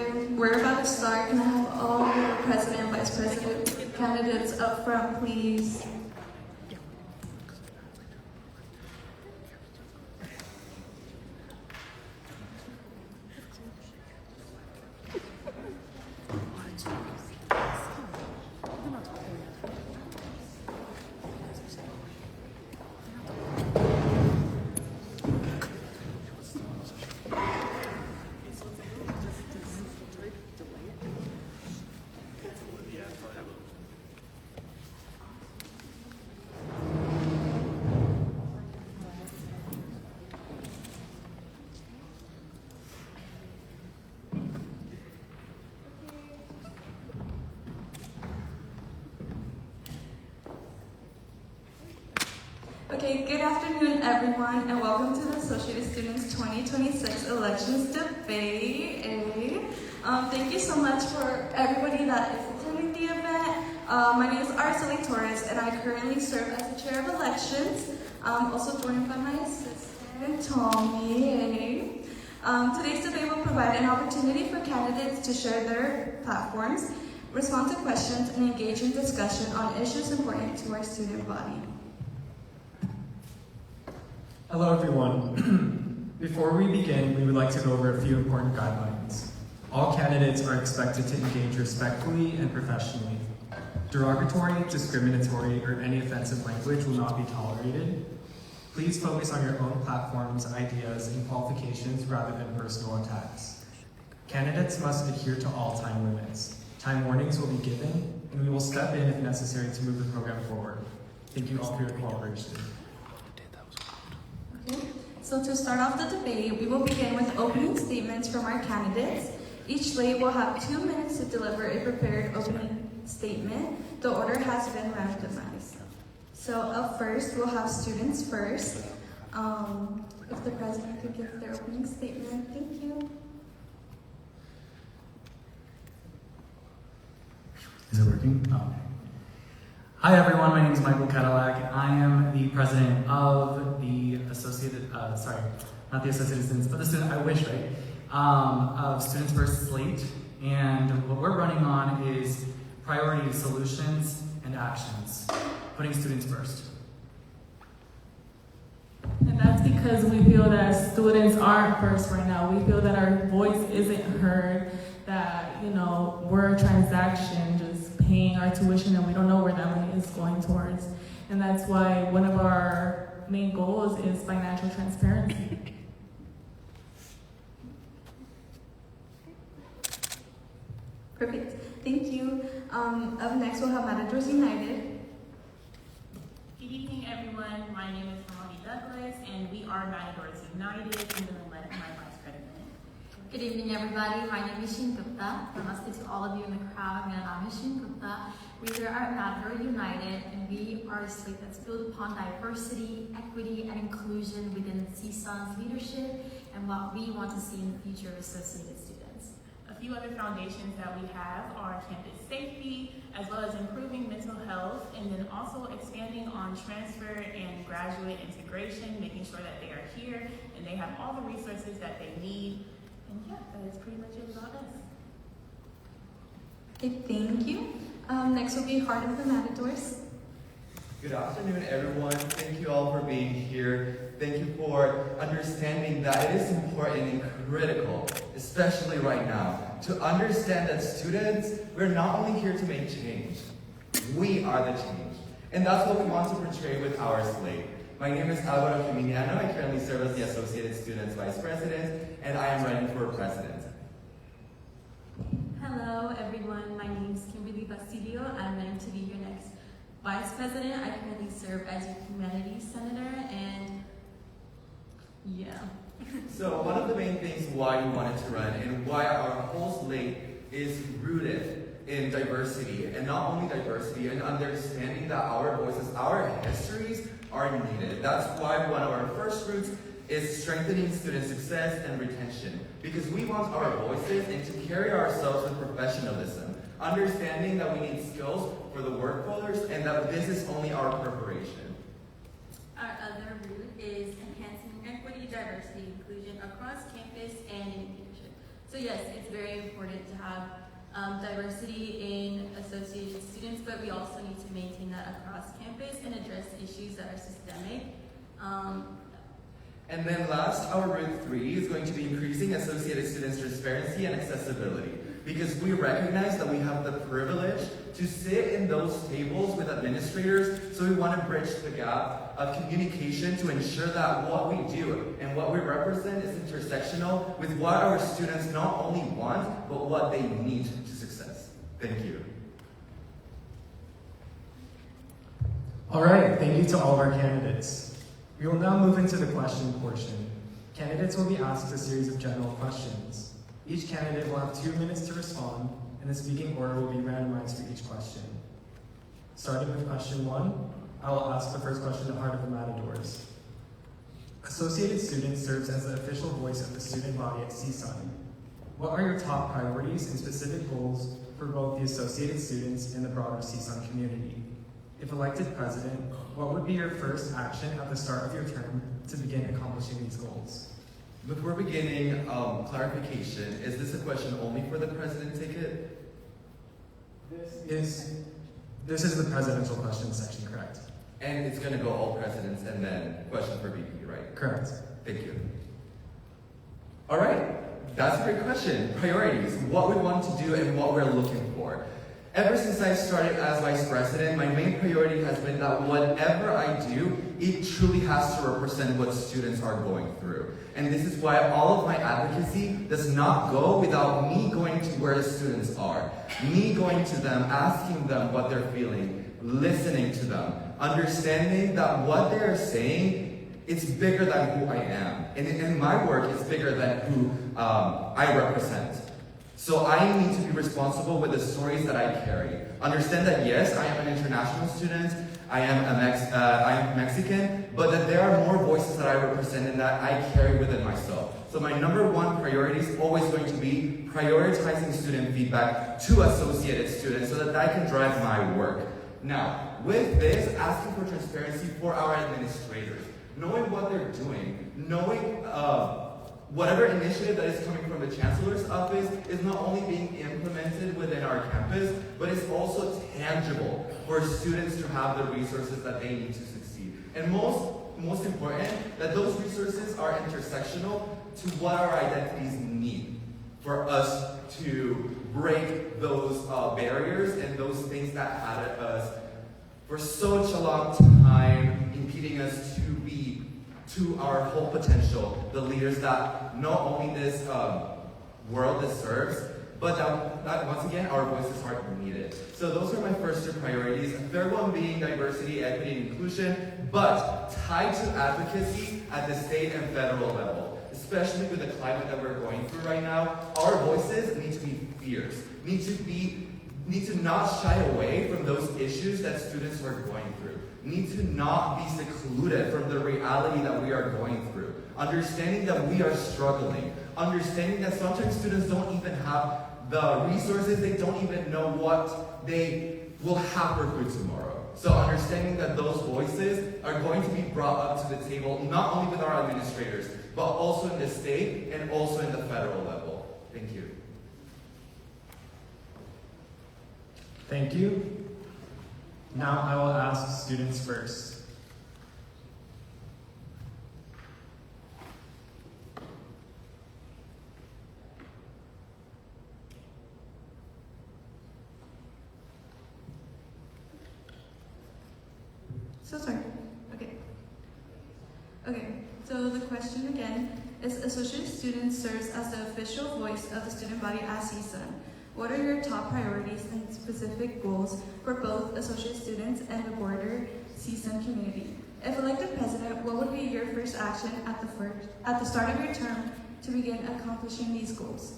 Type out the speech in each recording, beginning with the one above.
We're about to start. Can I have all the president and vice president candidates up front, please? Okay, good afternoon, everyone, and welcome to the Associated Students 2026 Elections Debate. Thank you so much for everybody that is attending the event. My name is Araceli Torres, and I currently serve as the Chair of Elections. I'm also joined by my assistant, Tommy. Today's debate will provide an opportunity for candidates to share their platforms, respond to questions, and engage in discussion on issues important to our student body. Hello everyone. Before we begin, we would like to go over a few important guidelines. All candidates are expected to engage respectfully and professionally. Derogatory, discriminatory, or any offensive language will not be tolerated. Please focus on your own platforms, ideas, and qualifications rather than personal attacks. Candidates must adhere to all time limits. Time warnings will be given, and we will step in if necessary to move the program forward. Thank you all for your cooperation. Okay. So to start off the debate, we will begin with opening statements from our candidates. Each slate will have 2 minutes to deliver a prepared opening statement. The order has been randomized. So up first, we'll have students first. If the president could give their opening statement, thank you. Is it working? Oh. Hi everyone, my name is Michael Cadillac. I am the president of the not the Associated Students, but the student, I wish, right? Of Students First Slate. And what we're running on is priority solutions and actions, putting students first. And that's because we feel that students aren't first right now. We feel that our voice isn't heard, that, we're a transaction, just paying our tuition and we don't know where that money is going towards. And that's why one of our main goals is financial transparency. Perfect, thank you. Up next, we'll have Matadors United. Good evening, everyone. My name is Molly Douglas, and we are Matadors United. I'm going to let my vice president. Good evening, everybody. My name is Shin Gupta. Namaste to all of you in the crowd. My name is Shin Gupta. We are Matadors United, and we are a slate that's built upon diversity, equity, and inclusion within CSUN's leadership and what we want to see in the future of associated students. A few other foundations that we have are campus safety, as well as improving mental health, and then also expanding on transfer and graduate integration, making sure that they are here and they have all the resources that they need. And yeah, that is pretty much it about us. Okay, thank you. Next will be Heart of the Matadors. Good afternoon, everyone. Thank you all for being here. Thank you for understanding that it is important and critical, especially right now, to understand that students, we're not only here to make change, we are the change. And that's what we want to portray with our slate. My name is Alvaro Caminiano. I currently serve as the Associated Students Vice President, and I am running for President. Hello, everyone. My name is Kimberly Basilio. I'm running to be your next Vice President. I currently serve as your Humanities Senator, and yeah. So one of the main things why we wanted to run and why our whole slate is rooted in diversity, and not only diversity, and understanding that our voices, our histories are needed. That's why one of our first roots is strengthening student success and retention, because we want our voices and to carry ourselves with professionalism, understanding that we need skills for the workforce and that this is only our preparation. Our other route is enhancing equity, diversity, inclusion across campus and in leadership. So yes, it's very important to have diversity in associated students, but we also need to maintain that across campus and address issues that are systemic. And then last, our route 3 is going to be increasing associated students' transparency and accessibility. Because we recognize that we have the privilege to sit in those tables with administrators, so we want to bridge the gap of communication to ensure that what we do and what we represent is intersectional with what our students not only want, but what they need to success. Thank you. All right, thank you to all of our candidates. We will now move into the question portion. Candidates will be asked a series of general questions. Each candidate will have 2 minutes to respond, and the speaking order will be randomized for each question. Starting with question 1, I will ask the first question of Heart of the Matadors. Associated Student serves as the official voice of the student body at CSUN. What are your top priorities and specific goals for both the Associated Students and the broader CSUN community? If elected president, what would be your first action at the start of your term to begin accomplishing these goals? Before beginning, clarification, is this a question only for the president ticket? This is the presidential question section, correct? And it's going to go all presidents and then question for VP, right? Correct. Thank you. All right, that's a great question. Priorities, what we want to do and what we're looking for. Ever since I started as vice president, my main priority has been that whatever I do, it truly has to represent what students are going through. And this is why all of my advocacy does not go without me going to where the students are. Me going to them, asking them what they're feeling, listening to them, understanding that what they're saying, it's bigger than who I am. And my work is bigger than who I represent. So I need to be responsible with the stories that I carry. Understand that yes, I am an international student, I am Mexican, but that there are more voices that I represent and that I carry within myself. So my number one priority is always going to be prioritizing student feedback to associated students so that I can drive my work. Now, with this, asking for transparency for our administrators, knowing what they're doing, knowing whatever initiative that is coming from the Chancellor's office is not only being implemented within our campus, but it's also tangible for students to have the resources that they need to succeed. And most important, that those resources are intersectional to what our identities need for us to break those barriers and those things that had us for such a long time, impeding us to be to our whole potential, the leaders that not only this world deserves, but that once again, our voices are needed. So those are my first two priorities. Third one being diversity, equity, and inclusion, but tied to advocacy at the state and federal level. Especially with the climate that we're going through right now, our voices need to be fierce, need to not shy away from those issues that students are going through. Need to not be secluded from the reality that we are going through. Understanding that we are struggling. Understanding that sometimes students don't even have the resources, they don't even know what they will have for food tomorrow. So understanding that those voices are going to be brought up to the table, not only with our administrators, but also in the state and also in the federal level. Thank you. Thank you. Now I will ask students first. So sorry. Okay, so the question again is Associate Student serves as the official voice of the student body at CSUN. What are your top priorities and specific goals for both associate students and the broader CSUN community? If elected president, what would be your first action at the start of your term to begin accomplishing these goals?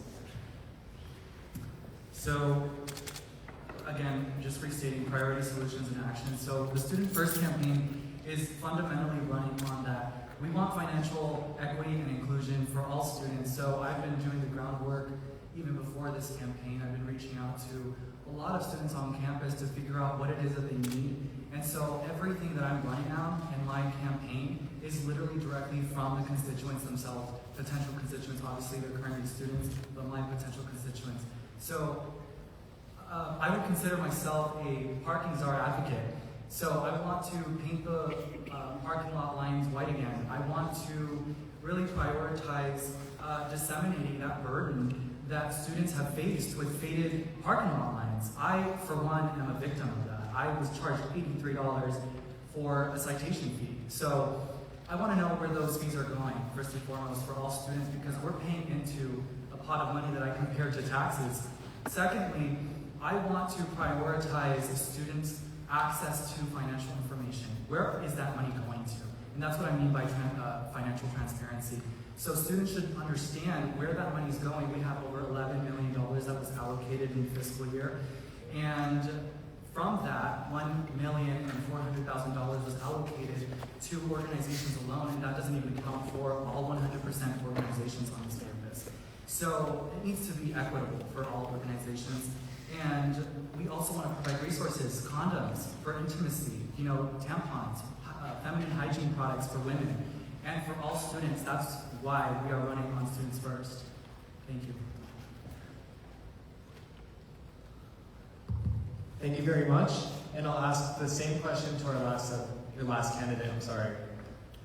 So, again, just restating priority, solutions, and actions. So the Student First campaign is fundamentally running on that. We want financial equity and inclusion for all students. So I've been doing the groundwork even before this campaign. I've been reaching out to a lot of students on campus to figure out what it is that they need. And so everything that I'm running now in my campaign is literally directly from the constituents themselves, potential constituents. Obviously, they're currently students, but my potential constituents. So I would consider myself a parking czar advocate. So I want to paint the parking lot lines white again. I want to really prioritize disseminating that burden that students have faced with faded parking lot lines. I, for one, am a victim of that. I was charged $83 for a citation fee. So I want to know where those fees are going, first and foremost, for all students, because we're paying into a pot of money that I compare to taxes. Secondly, I want to prioritize students' access to financial information. Where is that money going to? And that's what I mean by financial transparency. So students should understand where that money is going. We have over $11 million that was allocated in the fiscal year. And from that, $1,400,000 was allocated to organizations alone, and that doesn't even account for all 100% organizations on this campus. So it needs to be equitable for all organizations. And we also want to provide resources, condoms for intimacy, tampons, feminine hygiene products for women, and for all students. That's why we are running on Students First. Thank you. Thank you very much. And I'll ask the same question to your last candidate,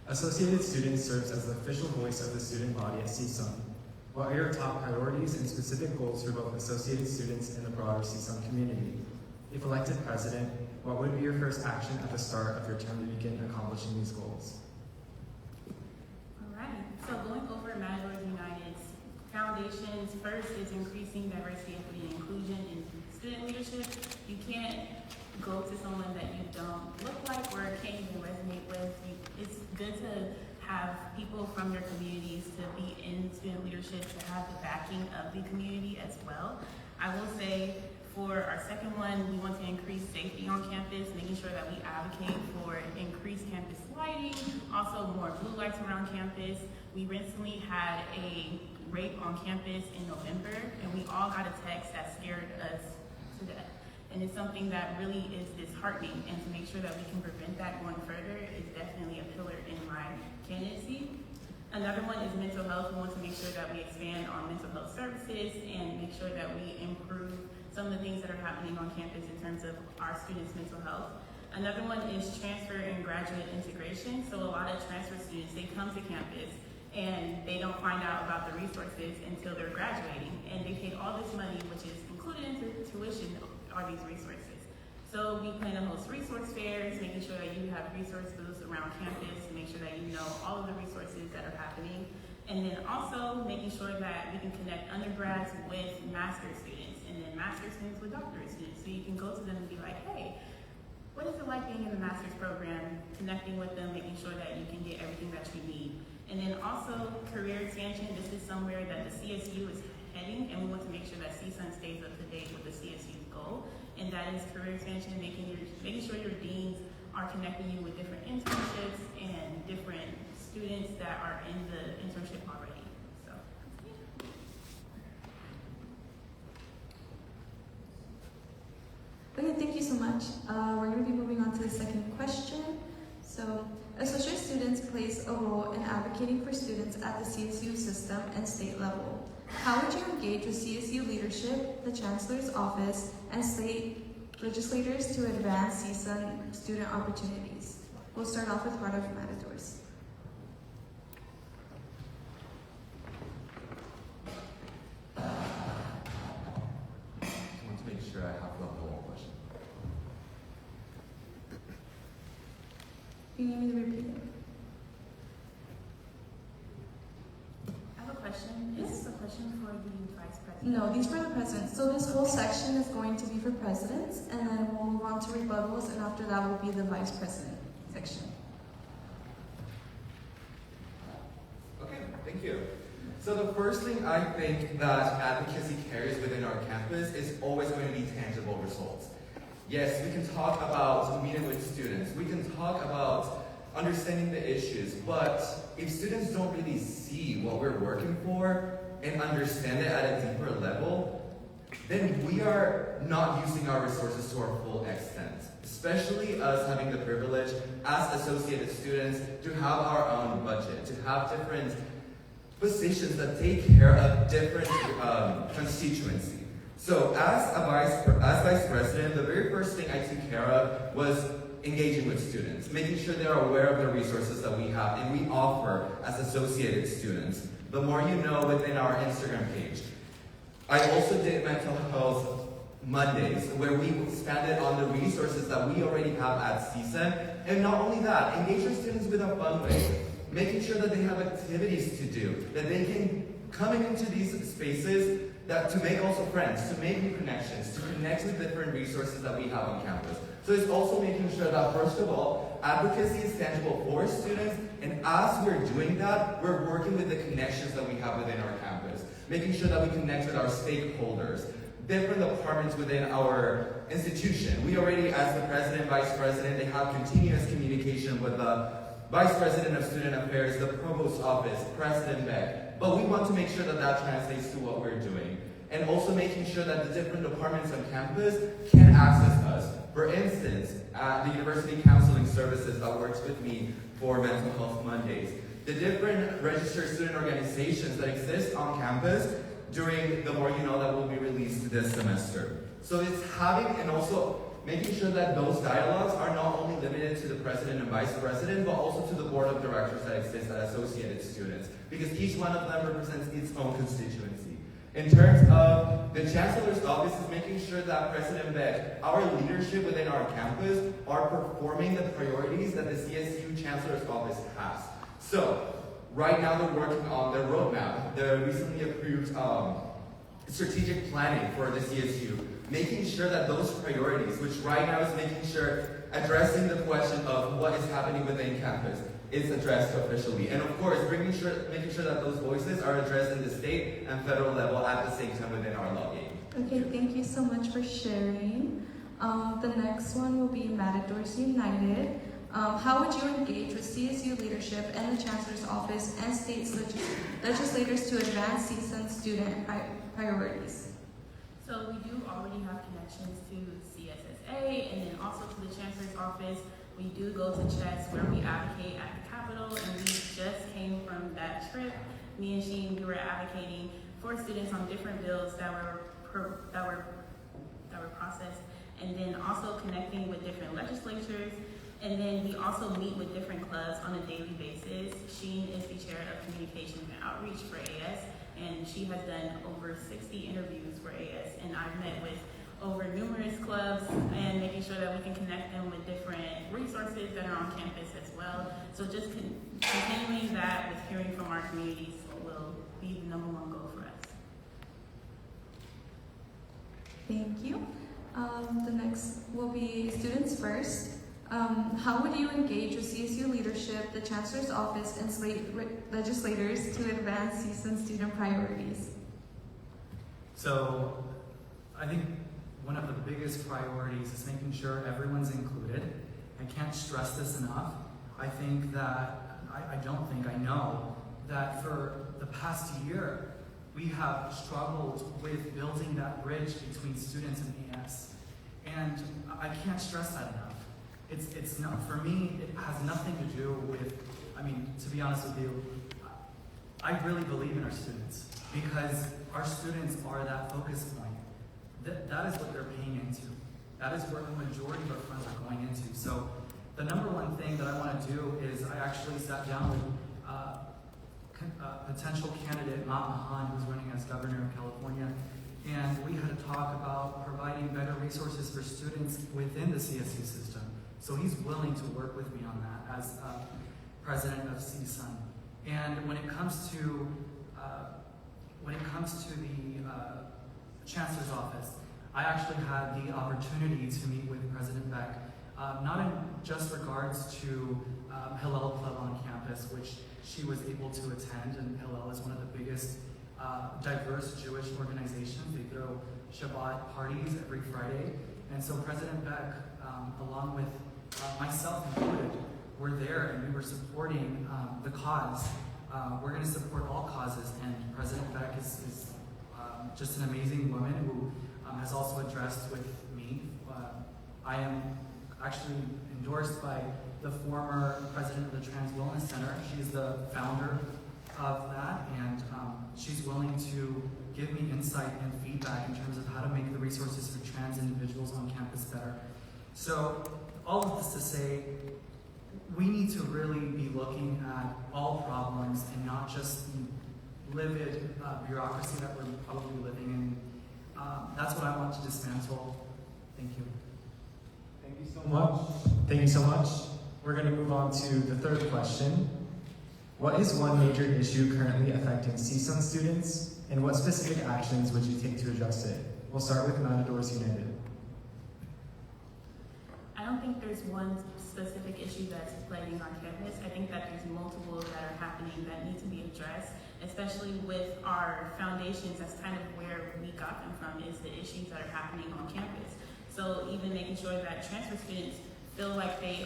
Associated Students serves as the official voice of the student body at CSUN. What are your top priorities and specific goals for both Associated Students and the broader CSUN community? If elected president, what would be your first action at the start of your term to begin accomplishing these goals? All right, so going over Matadors United's foundations, first is increasing diversity, equity, and inclusion in student leadership. You can't go to someone that you don't look like or can't even resonate with. It's good to have people from your communities to be in student leadership, to have the backing of the community as well. I will say for our second one, we want to increase safety on campus, making sure that we advocate for increased campus lighting, also more blue lights around campus. We recently had a rape on campus in November, and we all got a text that scared us to death. And it's something that really is disheartening, and to make sure that we can prevent that going further is definitely a pillar in my candidacy. Another one is mental health. We want to make sure that we expand on mental health services and make sure that we improve some of the things that are happening on campus in terms of our students' mental health. Another one is transfer and graduate integration. So a lot of transfer students, they come to campus and they don't find out about the resources until they're graduating. And they paid all this money, which is included into tuition, are these resources. So we plan to host resource fairs, making sure that you have resource booths around campus, to make sure that you know all of the resources that are happening. And then also making sure that we can connect undergrads with master's students, and then master's students with doctorate students. So you can go to them and be like, hey, what is it like being in the master's program, connecting with them, making sure that you can get everything that you need. And then also career expansion. This is somewhere that the CSU is heading, and we want to make sure that CSUN stays up to date with the CSU's goal. And that is career expansion, making sure your deans are connecting you with different internships and different students that are in the internship already. So, Okay, thank you so much. We're going to be moving on to the second question. So, associate students plays a role in advocating for students at the CSU system and state level. How would you engage with CSU leadership, the Chancellor's Office, and Slate legislators to advance CSUN student opportunities? We'll start off with Heart of Matadors. I want to make sure I have the whole question. You need me to repeat it? I have a question. Is this a question for the Vice President? No, these were the presidents. So this whole section is going to be for presidents, and then we'll move on to rebuttals, and after that will be the vice president section. Okay, thank you. So the first thing I think that advocacy carries within our campus is always going to be tangible results. Yes, we can talk about meeting with students. We can talk about understanding the issues, but if students don't really see what we're working for and understand it at a deeper level, then we are not using our resources to our full extent. Especially us having the privilege as associated students to have our own budget, to have different positions that take care of different constituency. So as vice president, the very first thing I took care of was engaging with students, making sure they're aware of the resources that we have and we offer as associated students. The more you know within our Instagram page. I also did mental health Mondays, where we expanded on the resources that we already have at CSUN. And not only that, engage our students with a fun way, making sure that they have activities to do, that they can come into these spaces to make also friends, to make new connections, to connect with different resources that we have on campus. So it's also making sure that, first of all, advocacy is tangible for students, and as we're doing that, we're working with the connections that we have within our campus, making sure that we connect with our stakeholders, different departments within our institution. We already, as the president, vice president, they have continuous communication with the vice president of student affairs, the provost office, President Beck. But we want to make sure that that translates to what we're doing. And also making sure that the different departments on campus can access us. For instance, at the University Counseling Services that works with me for Mental Health Mondays, the different registered student organizations that exist on campus during the More You Know that will be released this semester. So it's having and also making sure that those dialogues are not only limited to the president and vice president, but also to the board of directors that exist at Associated Students, because each one of them represents its own constituency. In terms of the Chancellor's Office, is making sure that President Beck, our leadership within our campus, are performing the priorities that the CSU Chancellor's Office has. So, right now they're working on their roadmap, the recently approved strategic planning for the CSU, making sure that those priorities, which right now is making sure, addressing the question of what is happening within campus, is addressed officially. And of course, making sure that those voices are addressed in the state and federal level at the same time within our lobbying. Okay, thank you so much for sharing. The next one will be Matadors United. How would you engage with CSU leadership and the Chancellor's Office and state legislators to advance CSUN student priorities? So we do already have connections to CSSA and then also to the Chancellor's Office. We do go to chats where we advocate at the Capitol, and we just came from that trip. Me and Sheen, we were advocating for students on different bills that were processed, and then also connecting with different legislatures. And then we also meet with different clubs on a daily basis. Sheen is the chair of communications and outreach for AS, and she has done over 60 interviews for AS, and I've met with over numerous clubs and making sure that we can connect them with different resources that are on campus as well. So just continuing that with hearing from our communities will be the #1 goal for us. Thank you. The next will be Students First. How would you engage with CSU leadership, the Chancellor's Office, and Slate legislators to advance CSUN student priorities? So, I think one of the biggest priorities is making sure everyone's included. I can't stress this enough. I think that, I know that for the past year, we have struggled with building that bridge between students and AS. And I can't stress that enough. It's not, for me, it has nothing to do with, to be honest with you, I really believe in our students because our students are that focus point. That is what they're paying into. That is where the majority of our funds are going into. So the #1 thing that I want to do is I actually sat down with potential candidate Matt Mahan, who's running as governor of California, and we had a talk about providing better resources for students within the CSU system. So he's willing to work with me on that as president of CSUN. And when it comes to the Chancellor's Office, I actually had the opportunity to meet with President Beck, not in just regards to Hillel Club on campus, which she was able to attend, and Hillel is one of the biggest diverse Jewish organizations. They throw Shabbat parties every Friday. And so President Beck, along with myself included, were there and we were supporting the cause. We're going to support all causes, and President Beck is just an amazing woman who has also addressed with me. I am actually endorsed by the former president of the Trans Wellness Center. She's the founder of that, and she's willing to give me insight and feedback in terms of how to make the resources for trans individuals on campus better. So all of this to say, we need to really be looking at all problems and not just the livid bureaucracy that we're probably living in. That's what I want to dismantle. Thank you. Thank you so much. Thank you so much. We're going to move on to the third question. What is one major issue currently affecting CSUN students, and what specific actions would you take to address it? We'll start with Matadors United. I don't think there's one specific issue that's plaguing our campus. I think that there's multiple that are happening that need to be addressed, especially with our foundations. That's kind of where we got them from, is the issues that are happening on campus. So even making sure that transfer students feel like they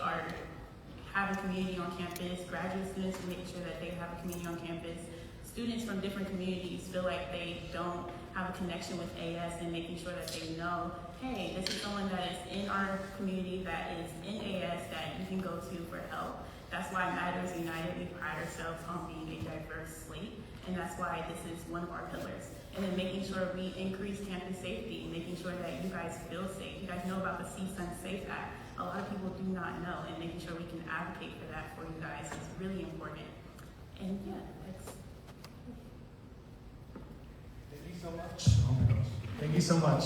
have a community on campus, graduate students making sure that they have a community on campus, students from different communities feel like they don't have a connection with AS, and making sure that they know, hey, this is someone that is in our community that is in AS that you can go to for help. That's why Matadors United, we pride ourselves on being a diverse slate, and that's why this is one of our pillars. And then making sure we increase campus safety, making sure that you guys feel safe. You guys know about the CSUN Safe Act. A lot of people do not know, and making sure we can advocate for that for you guys is really important. And yeah, that's Thank you so much. Oh my gosh. Thank you so much.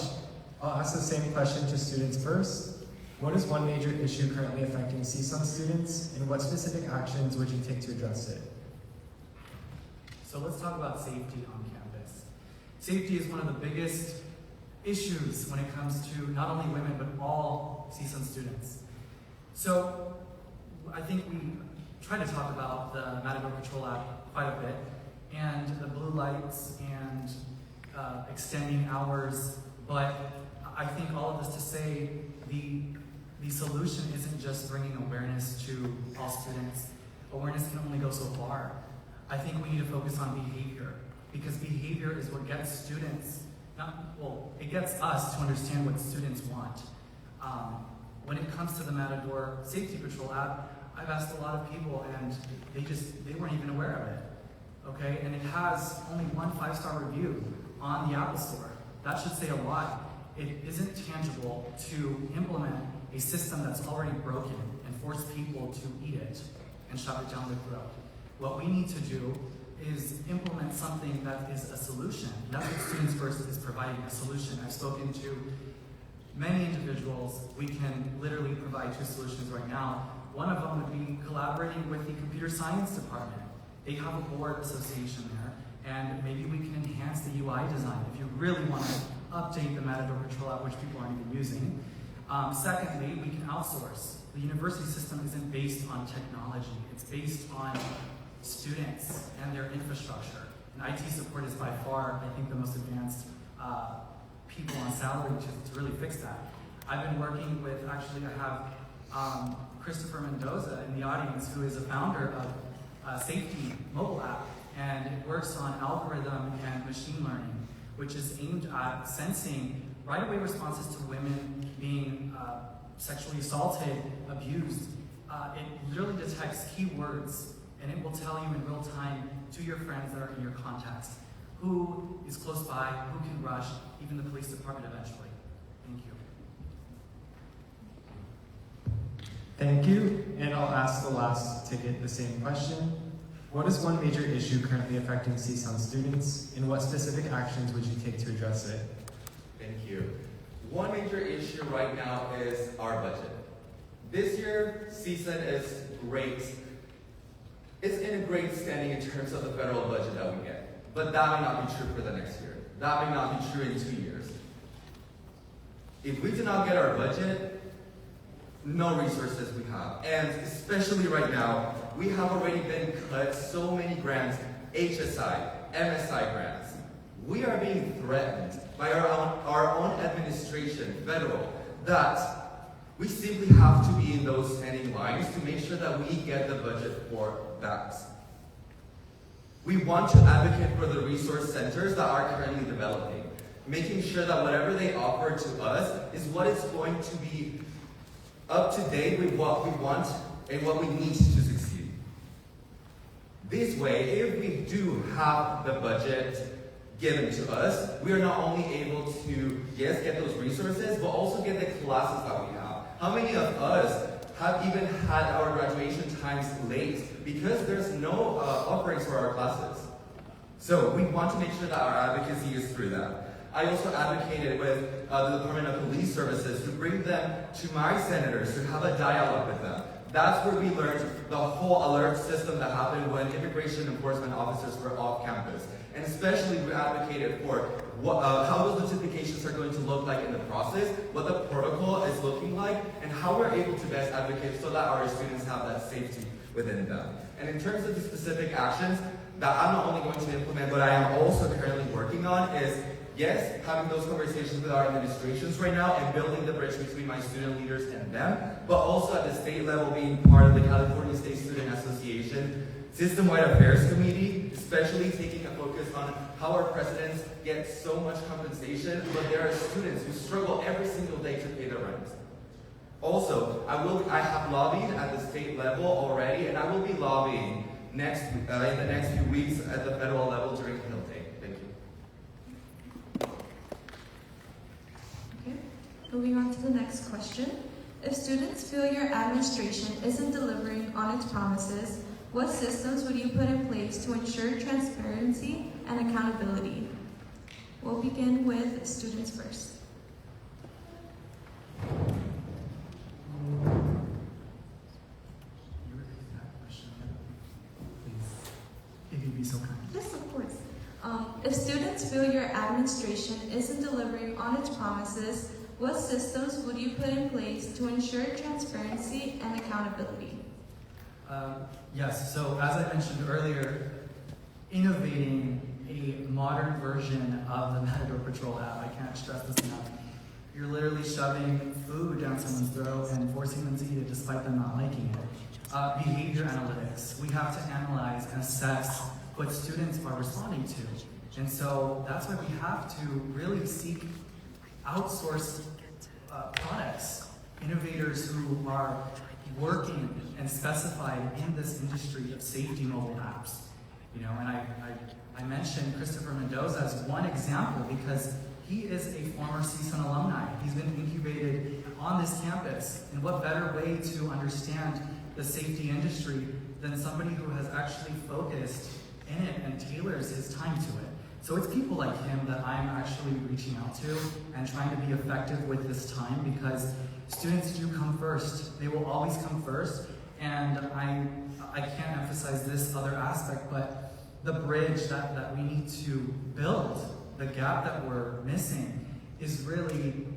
I'll ask the same question to students first. What is one major issue currently affecting CSUN students, and what specific actions would you take to address it? So let's talk about safety on campus. Safety is one of the biggest issues when it comes to not only women, but all CSUN students. So I think we try to talk about the Matador Patrol Act quite a bit, and the blue lights and extending hours, but I think all of this to say the solution isn't just bringing awareness to all students. Awareness can only go so far. I think we need to focus on behavior, because behavior is what gets students, it gets us to understand what students want. When it comes to the Matador Safety Patrol app, I've asked a lot of people and they weren't even aware of it, okay? And it has only one 5-star review on the Apple Store. That should say a lot. It isn't tangible to implement a system that's already broken and force people to eat it and shove it down their throat. What we need to do is implement something that is a solution. That's what Students First is providing, a solution. I've spoken to many individuals. We can literally provide 2 solutions right now. One of them would be collaborating with the computer science department. They have a board association there, and maybe we can enhance the UI design if you really want to update the Matador Patrol app, which people aren't even using. Secondly, we can outsource. The university system isn't based on technology. It's based on students and their infrastructure. And IT support is by far, I think, the most advanced people on salary to really fix that. I've been working with, actually I have Christopher Mendoza in the audience, who is a founder of Safety mobile app, and it works on algorithm and machine learning, which is aimed at sensing right-of-way responses to women being sexually assaulted, abused. It literally detects keywords, and it will tell you in real time to your friends that are in your contacts who is close by, who can rush, even the police department eventually. Thank you. Thank you, and I'll ask the last ticket the same question. What is one major issue currently affecting CSUN students, and what specific actions would you take to address it? Thank you. One major issue right now is our budget. This year, CSUN is great. It's in a great standing in terms of the federal budget that we get. But that may not be true for the next year. That may not be true in 2 years. If we do not get our budget, no resources we have. And especially right now, we have already been cut so many grants, HSI, MSI grants. We are being threatened by our own administration, federal, that we simply have to be in those standing lines to make sure that we get the budget for that. We want to advocate for the resource centers that are currently developing. making sure that whatever they offer to us is what is going to be up to date with what we want and what we need to succeed. This way, if we do have the budget given to us, we are not only able to, yes, get those resources, but also get the classes that we have. How many of us have even had our graduation times late because there's no offerings for our classes? So we want to make sure that our advocacy is through that. I also advocated with the Department of Police Services to bring them to my senators to have a dialogue with them. That's where we learned the whole alert system that happened when immigration enforcement officers were off campus. And especially we advocated for how those notifications are going to look like in the process, what the protocol is looking like, and how we're able to best advocate so that our students have that safety within them. And in terms of the specific actions that I'm not only going to implement, but I am also currently working on is, yes, having those conversations with our administrations right now and building the bridge between my student leaders and them, but also at the state level being part of the California State Student Association System-Wide Affairs Committee, especially taking a focus on how our presidents get so much compensation, but there are students who struggle every single day to pay their rent. Also, I have lobbied at the state level already, and I will be lobbying in the next few weeks at the federal level during Hill Day. Thank you. Okay, moving on to the next question. If students feel your administration isn't delivering on its promises, what systems would you put in place to ensure transparency and accountability? We'll begin with students first. If you'd be so kind. Yes, of course. If students feel your administration isn't delivering on its promises, what systems would you put in place to ensure transparency and accountability? Yes, so as I mentioned earlier, innovating a modern version of the Matador Patrol app, I can't stress this enough. You're literally shoving food down someone's throat and forcing them to eat it despite them not liking it. Behavior analytics. We have to analyze and assess what students are responding to. And so that's why we have to really seek outsourced products, innovators who are working and specified in this industry of safety mobile apps. You know, and I mentioned Christopher Mendoza as one example because he is a former CSUN alumni. He's been incubated on this campus. And what better way to understand the safety industry than somebody who has actually focused in it and tailors his time to it. So it's people like him that I'm actually reaching out to and trying to be effective with this time because students do come first. They will always come first. And I can't emphasize this other aspect, but the bridge that we need to build, the gap that we're missing, is really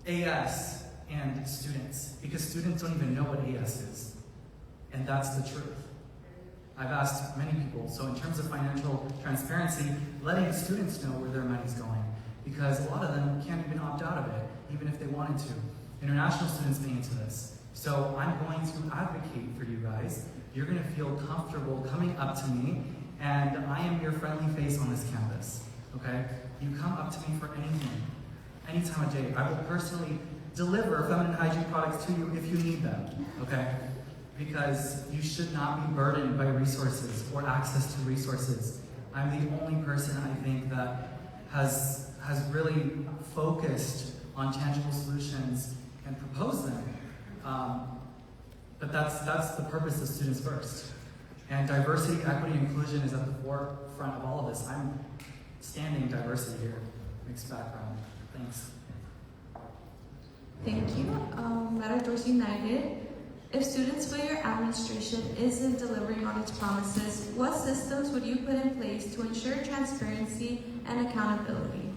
AS and students, because students don't even know what AS is. And that's the truth. I've asked many people, so in terms of financial transparency, letting students know where their money's going, because a lot of them can't even opt out of it, even if they wanted to. International students pay into this. So I'm going to advocate for you guys. You're going to feel comfortable coming up to me, and I am your friendly face on this campus, okay? You come up to me for anything, any time of day. I will personally deliver feminine hygiene products to you if you need them, okay? Because you should not be burdened by resources or access to resources. I'm the only person, I think, that has really focused on tangible solutions and proposed them. But that's the purpose of Students First. And diversity, equity, inclusion is at the forefront of all of this. I'm standing diversity here, mixed background. Thanks. Thank you. Matadors United. If students feel your administration isn't delivering on its promises, what systems would you put in place to ensure transparency and accountability?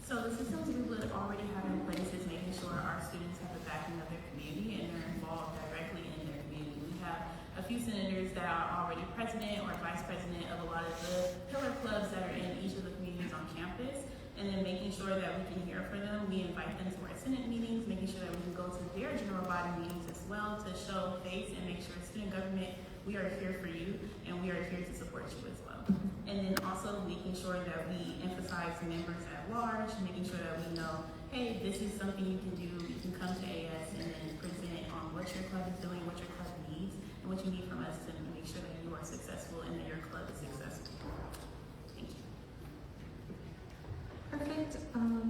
So the systems we would already have in place is making sure our students have the backing of their community and they're involved directly in their community. We have a few senators that are already president or vice president of a lot of the pillar clubs that are in each of the communities on campus, and then making sure that we can hear from them. We invite them to our Senate meetings, making sure that we can go to their general body meetings as well to show face and make sure student government We are here for you, and we are here to support you as well. And then also making sure that we emphasize members at large, making sure that we know, hey, this is something you can do. You can come to AS and then present on what your club is doing, what your club needs, and what you need from us to make sure that you are successful and that your club is successful. Thank you. Perfect.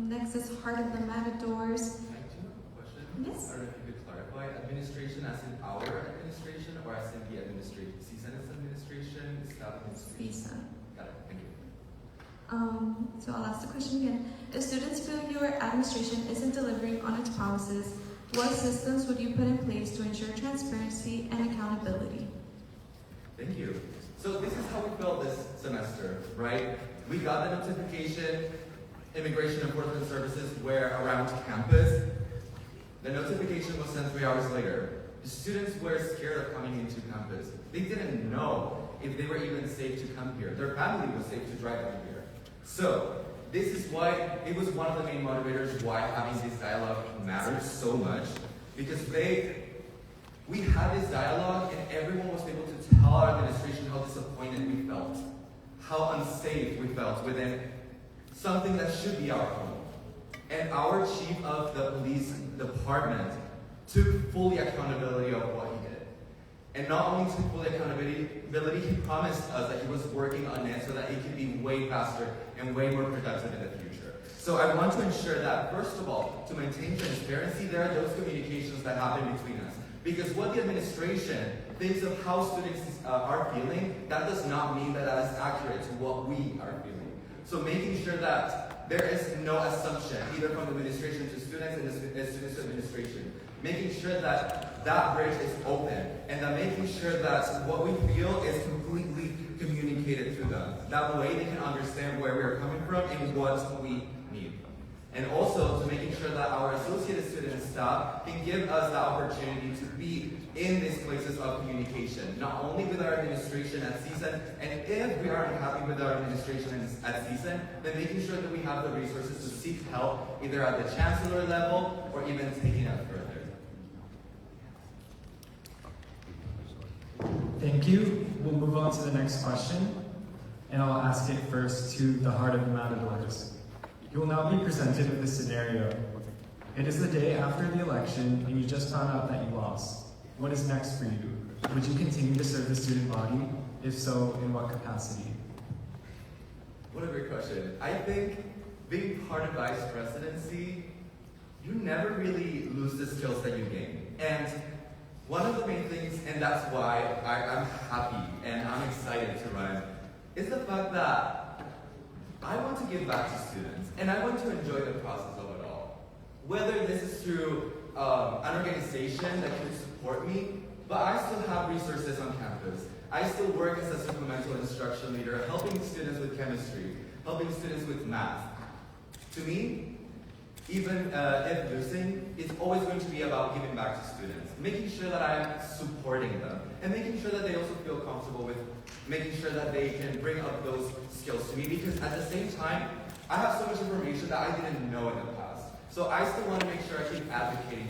Next is Heart of the Matadors. I do have a question. Yes. I don't know if you could clarify. Administration as in our administration or as in the administration? CSUN's administration, staff administration? Season. Got it. Thank you. So I'll ask the question again. If students feel your administration isn't delivering on its promises, what systems would you put in place to ensure transparency and accountability? Thank you. So this is how we felt this semester, right? We got the notification, Immigration Enforcement Services were around campus. The notification was sent 3 hours later. The students were scared of coming into campus. They didn't know if they were even safe to come here. Their family was safe to drive them here. So this is why it was one of the main motivators why having this dialogue matters so much, because we had this dialogue and everyone was able to tell our administration how disappointed we felt, how unsafe we felt within something that should be our home. And our chief of the police department took fully accountability of what he did. And not only took full accountability, he promised us that he was working on it so that it could be way faster and way more productive in the future. So I want to ensure that, first of all, to maintain transparency, there are those communications that happen between us. Because what the administration thinks of how students are feeling, that does not mean that that is accurate to what we are feeling. So making sure that there is no assumption, either from administration to students and students to administration. Making sure that that bridge is open, and that making sure that what we feel is completely communicated to them. That way they can understand where we're coming from and what we need. And also to making sure that our associated student staff can give us the opportunity to be in these places of communication, not only with our administration at CSUN, and if we aren't happy with our administration at CSUN, then making sure that we have the resources to seek help either at the chancellor level or even taking it further. Thank you. We'll move on to the next question, and I'll ask it first to the Heart of the Matadors. You will now be presented with a scenario. It is the day after the election, and you just found out that you lost. What is next for you? Would you continue to serve the student body? If so, in what capacity? What a great question. I think being part of vice presidency, you never really lose the skills that you gain. And one of the main things, and that's why I'm happy and I'm excited to run, is the fact that I want to give back to students, and I want to enjoy the process of it all. Whether this is through an organization that can support me, but I still have resources on campus. I still work as a supplemental instruction leader, helping students with chemistry, helping students with math. To me, even if losing, it's always going to be about giving back to students, making sure that I am supporting them, and making sure that they also feel comfortable with making sure that they can bring up those skills to me, because at the same time, I have so much information that I didn't know in the past. So I still want to make sure I keep advocating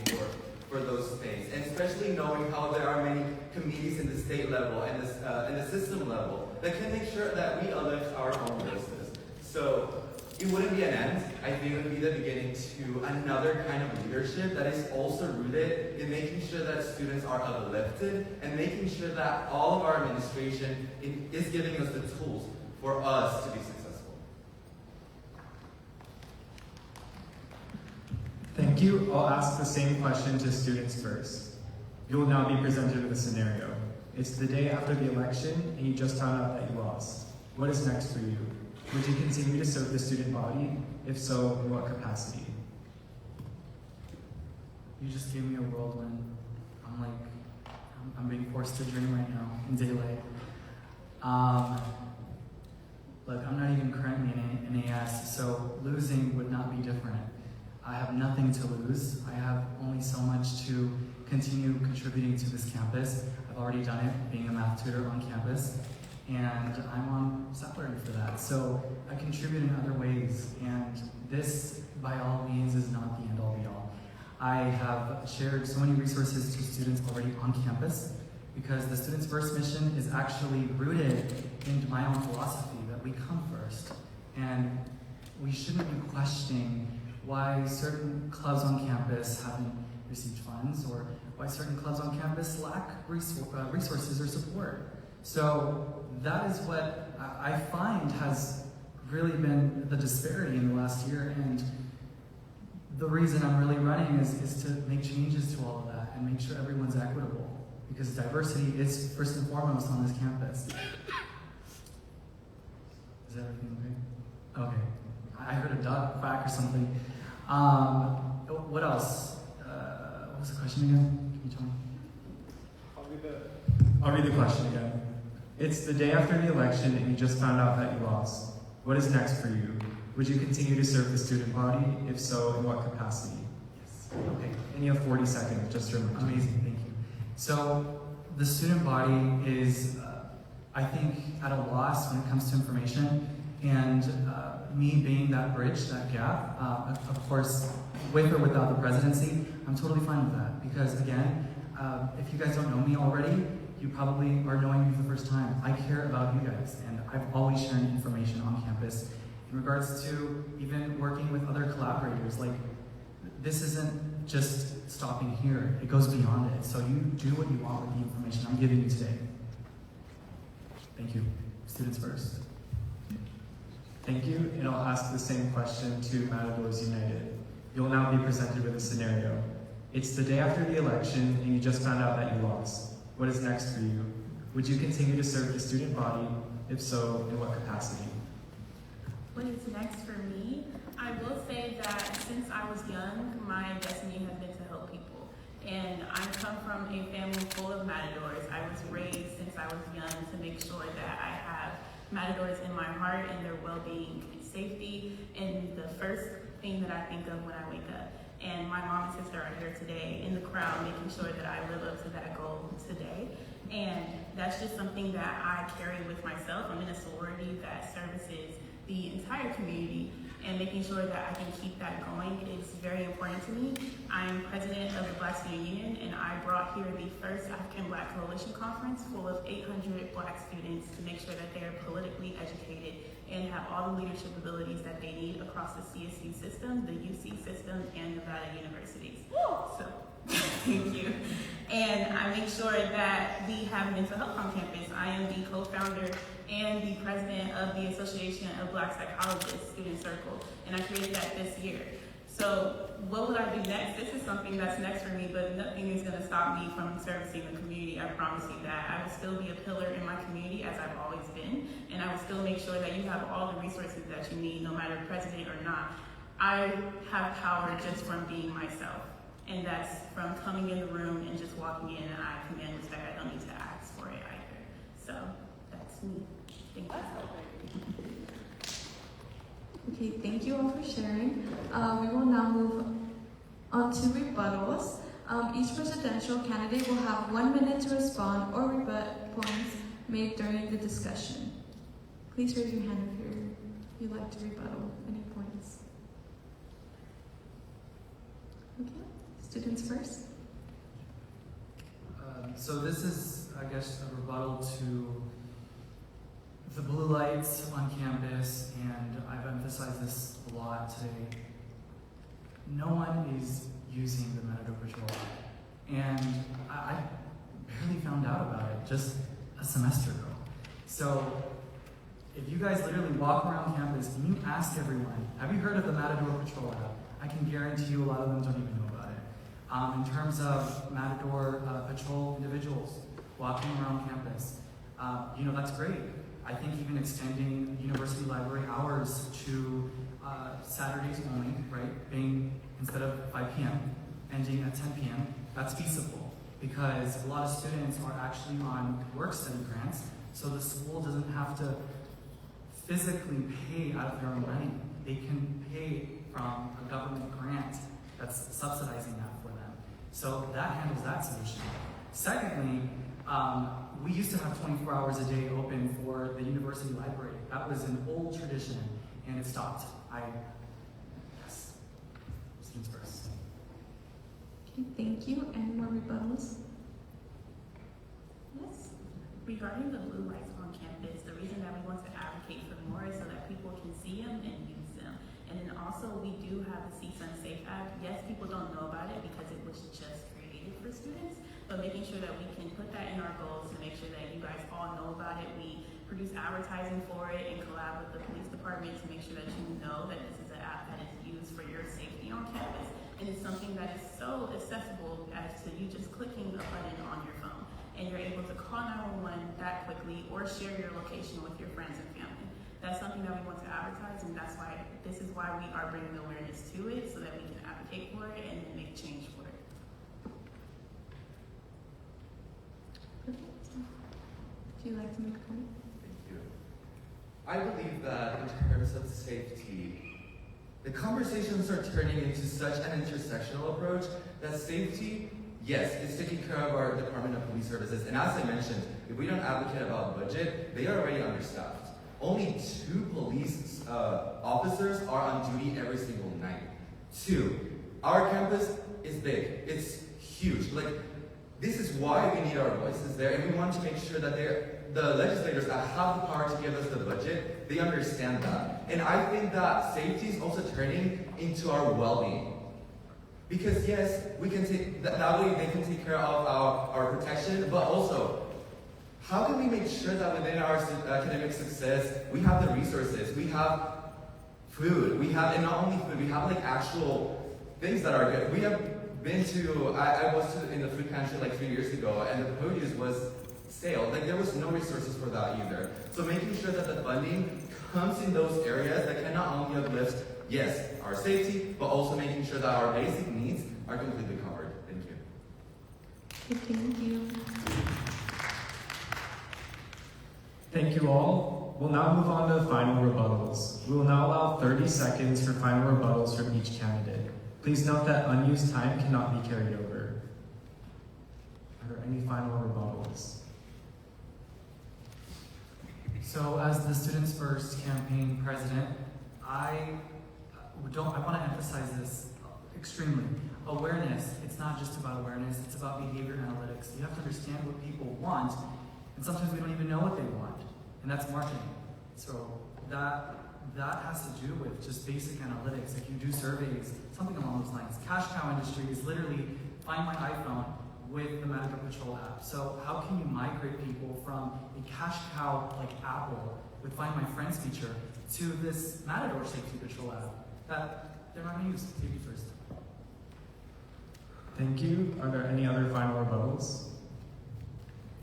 for those things, and especially knowing how there are many committees in the state level and the system level that can make sure that we uplift our own voices. So it wouldn't be an end. I think it would be the beginning to another kind of leadership that is also rooted in making sure that students are uplifted and making sure that all of our administration is giving us the tools for us to be successful. Thank you. I'll ask the same question to students first. You will now be presented with a scenario. It's the day after the election, and you just found out that you lost. What is next for you? Would you continue to serve the student body? If so, in what capacity? You just gave me a whirlwind. I'm being forced to dream right now in daylight. Look, I'm not even currently in AS, so losing would not be different. I have nothing to lose. I have only so much to continue contributing to this campus. I've already done it, being a math tutor on campus, and I'm on salary for that. So I contribute in other ways, and this, by all means, is not the end-all be-all. I have shared so many resources to students already on campus, because the Students First mission is actually rooted in my own philosophy that we come first. And we shouldn't be questioning why certain clubs on campus haven't received funds or why certain clubs on campus lack resources or support. So that is what I find has really been the disparity in the last year, and the reason I'm really running is to make changes to all of that and make sure everyone's equitable, because diversity is first and foremost on this campus. Is everything okay? Okay. I heard a duck quack or something. What else? What was the question again? Can you tell me? I'll read the question again. It's the day after the election and you just found out that you lost. What is next for you? Would you continue to serve the student body? If so, in what capacity? Yes. Okay, and you have 40 seconds, just to remind you. Amazing, thank you. So the student body is, I think, at a loss when it comes to information, and me being that bridge, that gap, of course, with or without the presidency, I'm totally fine with that. Because again, if you guys don't know me already, you probably are knowing me for the first time. I care about you guys, and I've always shared information on campus in regards to even working with other collaborators. Like, this isn't just stopping here, it goes beyond it. So you do what you want with the information I'm giving you today. Thank you. Students first. Thank you, and I'll ask the same question to Matadors United. You'll now be presented with a scenario. It's the day after the election, and you just found out that you lost. What is next for you? Would you continue to serve the student body? If so, in what capacity? What is next for me? I will say that since I was young, my destiny has been to help people. And I come from a family full of Matadors. I was raised since I was young to make sure that I have Matadors in my heart and their well-being and safety, and the first thing that I think of when I wake up. And my mom and sister are here today in the crowd, making sure that I live up to that goal today. And that's just something that I carry with myself. I'm in a sorority that services the entire community, and making sure that I can keep that going is very important to me. I'm president of the Black Student Union, and I brought here the first African Black Coalition Conference full of 800 Black students to make sure that they are politically educated and have all the leadership abilities that they need across the CSU system, the UC system, and Nevada universities. So, thank you. And I make sure that we have mental health on campus. I am the co-founder and the president of the Association of Black Psychologists Student Circle, and I created that this year. So what will I do next? This is something that's next for me, but nothing is going to stop me from servicing the community. I promise you that. I will still be a pillar in my community, as I've always been, and I will still make sure that you have all the resources that you need, no matter president or not. I have power just from being myself, and that's from coming in the room and just walking in, and I command respect. I don't need to ask for it either. So that's me. Thank you. Okay, thank you all for sharing. We will now move on to rebuttals. Each presidential candidate will have 1 minute to respond or rebut points made during the discussion. Please raise your hand if you'd like to rebuttal any points. Okay, students first. So this is, I guess, a rebuttal to the blue lights on campus, and I've emphasized this a lot today. No one is using the Matador Patrol app, and I barely found out about it just a semester ago. So if you guys literally walk around campus and you ask everyone, have you heard of the Matador Patrol app? I can guarantee you a lot of them don't even know about it. In terms of Matador Patrol individuals walking around campus, that's great. I think even extending university library hours to Saturdays only, right? Being instead of 5 p.m., ending at 10 p.m., that's feasible because a lot of students are actually on work-study grants, so the school doesn't have to physically pay out of their own money. They can pay from a government grant that's subsidizing that for them. So that handles that solution. Secondly, we used to have 24 hours a day open for the university library. That was an old tradition, and it stopped. Yes. Students first. Okay, thank you. Any more rebuttals? Regarding the blue lights on campus, the reason that we want to advocate for more is so that people can see them and use them. And then also we do have the Seats Unsafe app. Yes, people don't know about it because it was just created for students, but making sure that we can put that in our goals to make sure that you guys all know about it. We produce advertising for it and collab with the police department to make sure that you know that this is an app that is used for your safety on campus. And it's something that is so accessible as to you just clicking a button on your phone. And you're able to call 911 that quickly or share your location with your friends and family. That's something that we want to advertise, and that's why this is why we are bringing awareness to it so that we can advocate for it and then make change for it. Perfect. Would you like to make a comment? Thank you. I believe that in terms of safety, the conversations are turning into such an intersectional approach that safety, yes, it's taking care of our Department of Police Services. And as I mentioned, if we don't advocate about budget, they are already understaffed. Only 2 police officers are on duty every single night. 2. Our campus is big. It's huge. Like, this is why we need our voices there, and we want to make sure that the legislators that have the power to give us the budget, they understand that. And I think that safety is also turning into our well-being. Because yes, we can take, that way they can take care of our protection, but also, how can we make sure that within our academic success, we have the resources, we have food, we have, and not only food, we have like actual things that are good. We have been to, I was in the food pantry like 3 years ago, and the produce was stale. Like there was no resources for that either. So making sure that the funding comes in those areas that can not only uplift, yes, our safety, but also making sure that our basic needs are completely covered. Thank you. Thank you. Thank you all. We'll now move on to final rebuttals. We will now allow 30 seconds for final rebuttals from each candidate. Please note that unused time cannot be carried over. Are there any final rebuttals? So as the Students First campaign president, I want to emphasize this extremely. Awareness, it's not just about awareness, it's about behavior analytics. You have to understand what people want, and sometimes we don't even know what they want, and that's marketing. So that has to do with just basic analytics. If you do surveys, something along those lines. Cash cow industry is literally find my iPhone with the Matador Patrol app. So how can you migrate people from a cash cow like Apple with Find My Friends feature to this Matador Safety Patrol app that they're not going to use? Safety first. Thank you. Are there any other final rebuttals?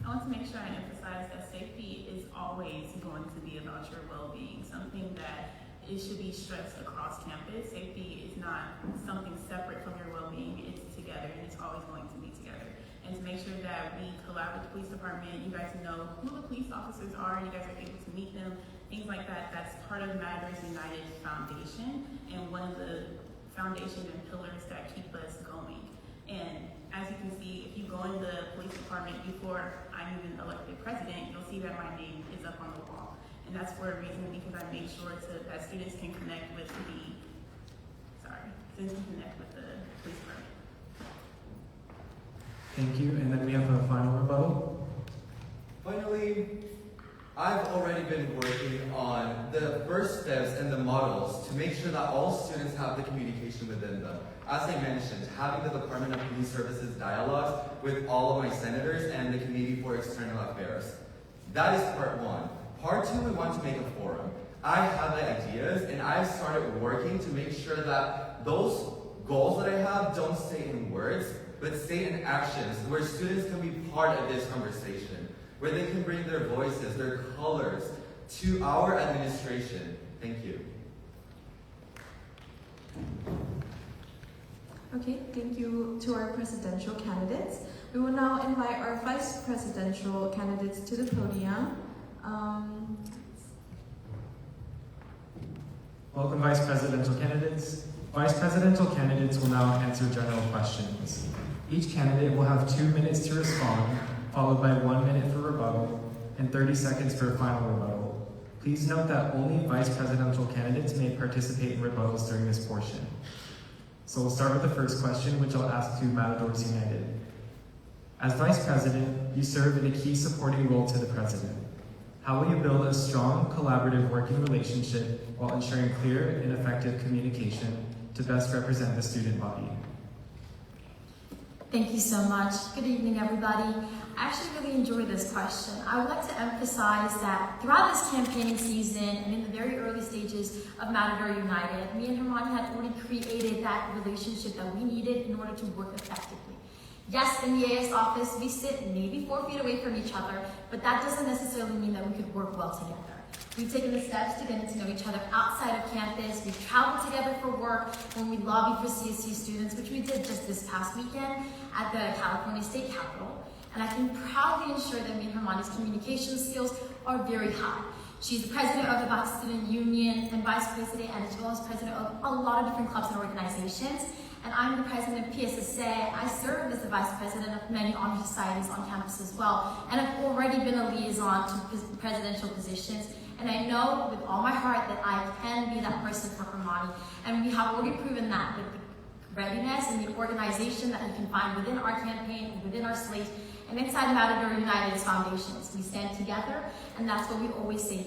I want to make sure I emphasize that safety is always going to be about your well-being, something that it should be stressed across campus. Safety is not something separate from your well-being, it's together, and it's always going to be together. And to make sure that we collab with the police department, you guys know who the police officers are, and you guys are able to meet them, things like that. That's part of Matadors United Foundation, and one of the foundations and pillars that keep us going. And as you can see, if you go in the police department before I'm even elected president, you'll see that my name is up on the wall. And that's for a reason, because I make sure that students can connect with the police department. Thank you. And then we have a final rebuttal. Finally, I've already been working on the first steps and the models to make sure that all students have the communication within them. As I mentioned, having the Department of Police Services dialogues with all of my senators and the Committee for External Affairs. That is part 1. Part 2, we want to make a forum. I have the ideas, and I've started working to make sure that those goals that I have don't stay in words, but stay in actions, where students can be part of this conversation, where they can bring their voices, their colors to our administration. Thank you. Okay, thank you to our presidential candidates. We will now invite our vice presidential candidates to the podium. Welcome, vice presidential candidates. Vice presidential candidates will now answer general questions. Each candidate will have 2 minutes to respond, followed by 1 minute for rebuttal, and 30 seconds for a final rebuttal. Please note that only vice presidential candidates may participate in rebuttals during this portion. So we'll start with the first question, which I'll ask to Matadors United. As Vice President, you serve in a key supporting role to the President. How will you build a strong, collaborative working relationship while ensuring clear and effective communication to best represent the student body? Thank you so much. Good evening, everybody. I actually really enjoyed this question. I would like to emphasize that throughout this campaigning season and in the very early stages of Matador United, me and Hermione had already created that relationship that we needed in order to work effectively. Yes, in the AS office, we sit maybe 4 feet away from each other, but that doesn't necessarily mean that we could work well together. We've taken the steps to getting to know each other outside of campus. We've traveled together for work when we lobbied for CSU students, which we did just this past weekend at the California State Capitol. And I can proudly ensure that me and Hermione's communication skills are very high. She's the president of the Black Student Union and vice president, and as well as president of a lot of different clubs and organizations. And I'm the president of PSSA. I serve as the vice president of many honor societies on campus as well. And I've already been a liaison to presidential positions. And I know with all my heart that I can be that person for Hermione. And we have already proven that with the readiness and the organization that you can find within our campaign, within our slate, and inside Matador United's foundations. We stand together, and that's what we always say.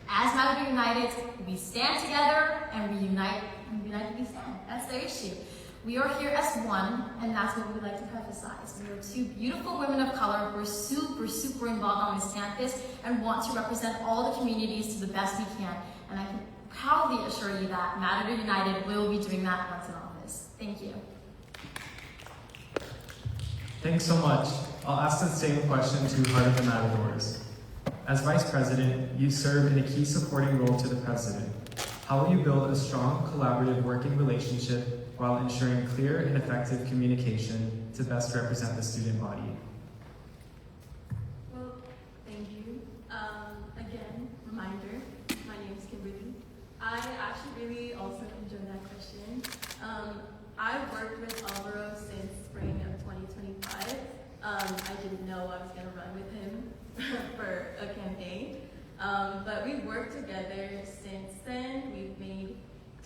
As Matador United, we stand together and we unite. United we stand. That's the issue. We are here as one, and that's what we like to emphasize. We are two beautiful women of color who are super involved on this campus and want to represent all the communities to the best we can. And I can proudly assure you that Matador United will be doing that once in office. Thank you. Thanks so much. I'll ask the same question to Heart of the Matadors. As Vice President, you serve in a key supporting role to the President. How will you build a strong, collaborative working relationship while ensuring clear and effective communication to best represent the student body? Well, thank you. Again, reminder, my name is Kimberly. I actually really also enjoyed that question. I've worked with Alvaro since spring of 2025. I didn't know I was going to run with him for a campaign. But we've worked together since then. We've made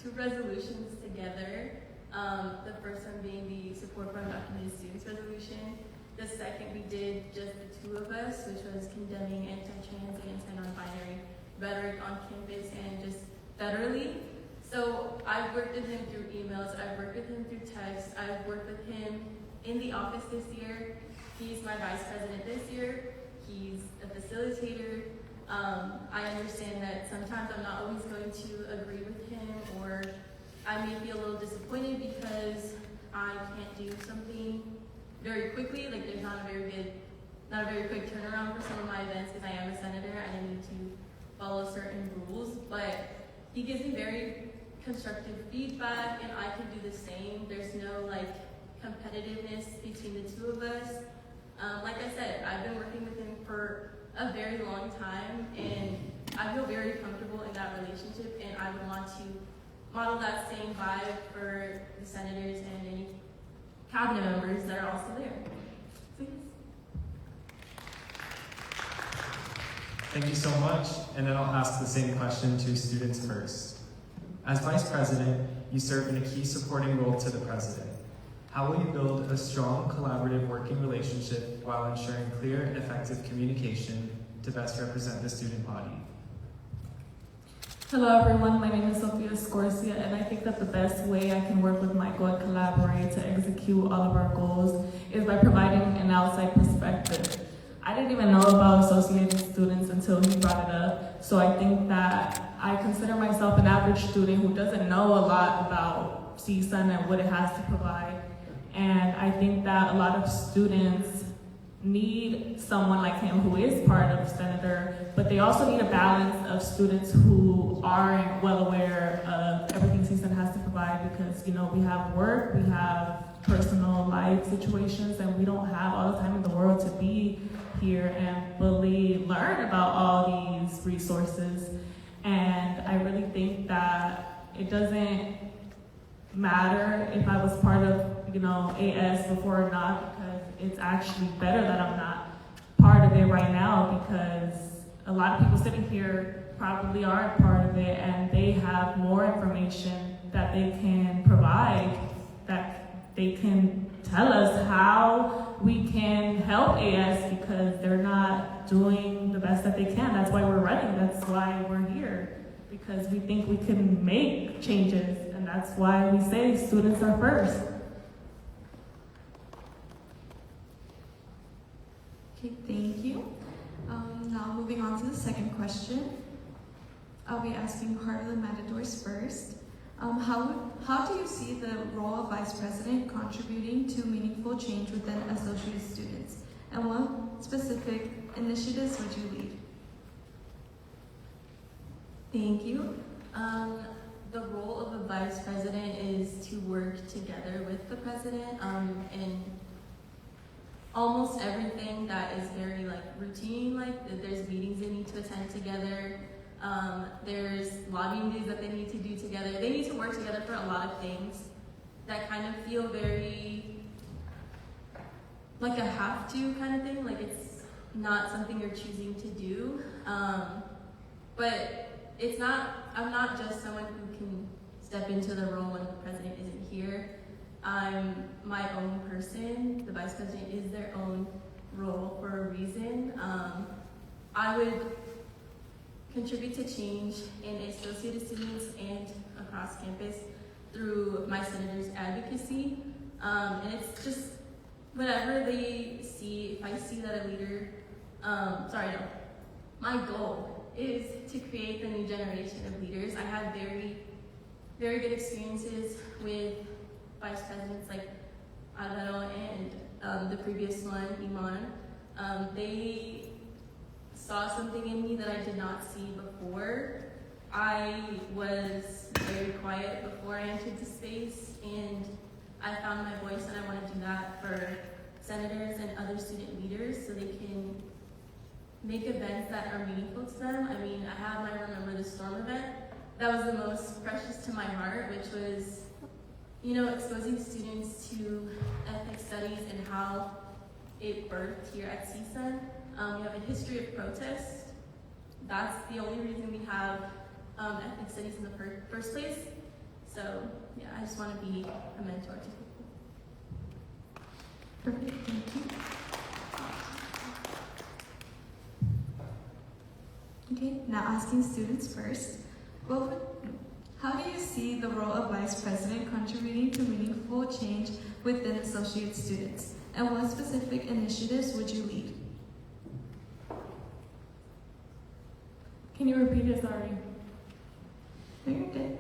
2 resolutions together. The first one being the support for undocumented students resolution. The second we did just the 2 of us, which was condemning anti-trans and anti-non-binary rhetoric on campus and just federally. So I've worked with him through emails, I've worked with him through text, I've worked with him in the office this year. He's my vice president this year. He's a facilitator. I understand that sometimes I'm not always going to agree with him, or I may feel a little disappointed because I can't do something very quickly. Like there's not a very quick turnaround for some of my events because I am a senator and I need to follow certain rules. But he gives me very constructive feedback, and I can do the same. There's no competitiveness between the 2 of us. Like I said, I've been working with him for a very long time, and I feel very comfortable in that relationship, and I would want to model that same vibe for the senators and any cabinet members that are also there. So yes. Thank you so much, and then I'll ask the same question to students first. As Vice President, you serve in a key supporting role to the President. How will you build a strong, collaborative working relationship while ensuring clear and effective communication to best represent the student body? Hello everyone, my name is Sophia Scorsia, and I think that the best way I can work with Michael and collaborate to execute all of our goals is by providing an outside perspective. I didn't even know about associated students until he brought it up, so I think that I consider myself an average student who doesn't know a lot about CSUN and what it has to provide. And I think that a lot of students need someone like him who is part of Senator, but they also need a balance of students who are well aware of everything CSUN has to provide because, we have work, we have personal life situations, and we don't have all the time in the world to be here and fully learn about all these resources. And I really think that it doesn't matter if I was part of AS before or not, because it's actually better that I'm not part of it right now, because a lot of people sitting here probably aren't part of it and they have more information that they can provide that they can tell us how we can help AS because they're not doing the best that they can. That's why we're running. That's why we're here, because we think we can make changes, and that's why we say students are first. Okay, thank you. Now moving on to the second question. I'll be asking Heart of the Matadors first. How do you see the role of Vice President contributing to meaningful change within associate students? And what specific initiatives would you lead? Thank you. The role of a vice president is to work together with the president in almost everything that is very routine. There's meetings they need to attend together. There's lobbying days that they need to do together. They need to work together for a lot of things that kind of feel very like a have to kind of thing. Like it's not something you're choosing to do. But it's not, I'm not just someone who can step into the role when the president isn't here. I'm my own person. The vice president is their own role for a reason. I would contribute to change in associated students and across campus through my senator's advocacy. And it's just whatever they see. If I see that a leader, my goal is to create the new generation of leaders. I had very, very good experiences with vice presidents like Alvaro and the previous one, Iman. They saw something in me that I did not see before. I was very quiet before I entered the space, and I found my voice, and I want to do that for senators and other student leaders so they can make events that are meaningful to them. I mean, I have my Remember the Storm event. That was the most precious to my heart, which was, exposing students to ethnic studies and how it birthed here at CSUN. We have a history of protest. That's the only reason we have ethnic studies in the first place. So, yeah, I just want to be a mentor to people. Perfect, thank you. Okay, now asking students first. How do you see the role of Vice President contributing to meaningful change within associate students? And what specific initiatives would you lead? Can you repeat it? Sorry. Very good.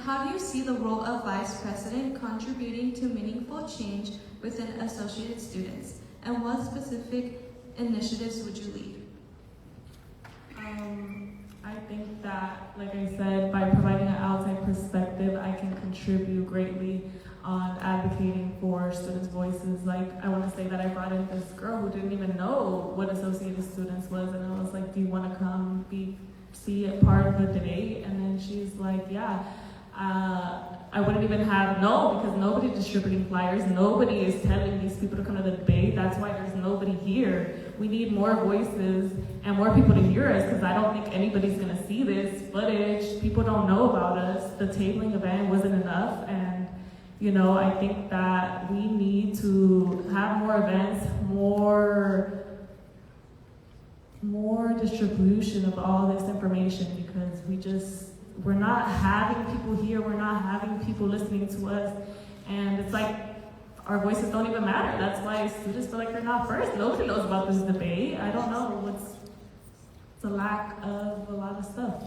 How do you see the role of Vice President contributing to meaningful change within associate students? And what specific initiatives would you lead? I think that, like I said, by providing an outside perspective, I can contribute greatly on advocating for students' voices. Like, I want to say that I brought in this girl who didn't even know what Associated Students was, and I was like, do you want to come see a part of the debate? And then she's like, yeah. I wouldn't even have known because nobody's distributing flyers. Nobody is telling these people to come to the debate. That's why there's nobody here. We need more voices and more people to hear us because I don't think anybody's going to see this footage. People don't know about us. The tabling event wasn't enough. And, I think that we need to have more events, more distribution of all this information because we're not having people here, we're not having people listening to us, and it's like our voices don't even matter. That's why students feel like they're not first. Nobody knows about this debate. I don't know, it's a lack of a lot of stuff.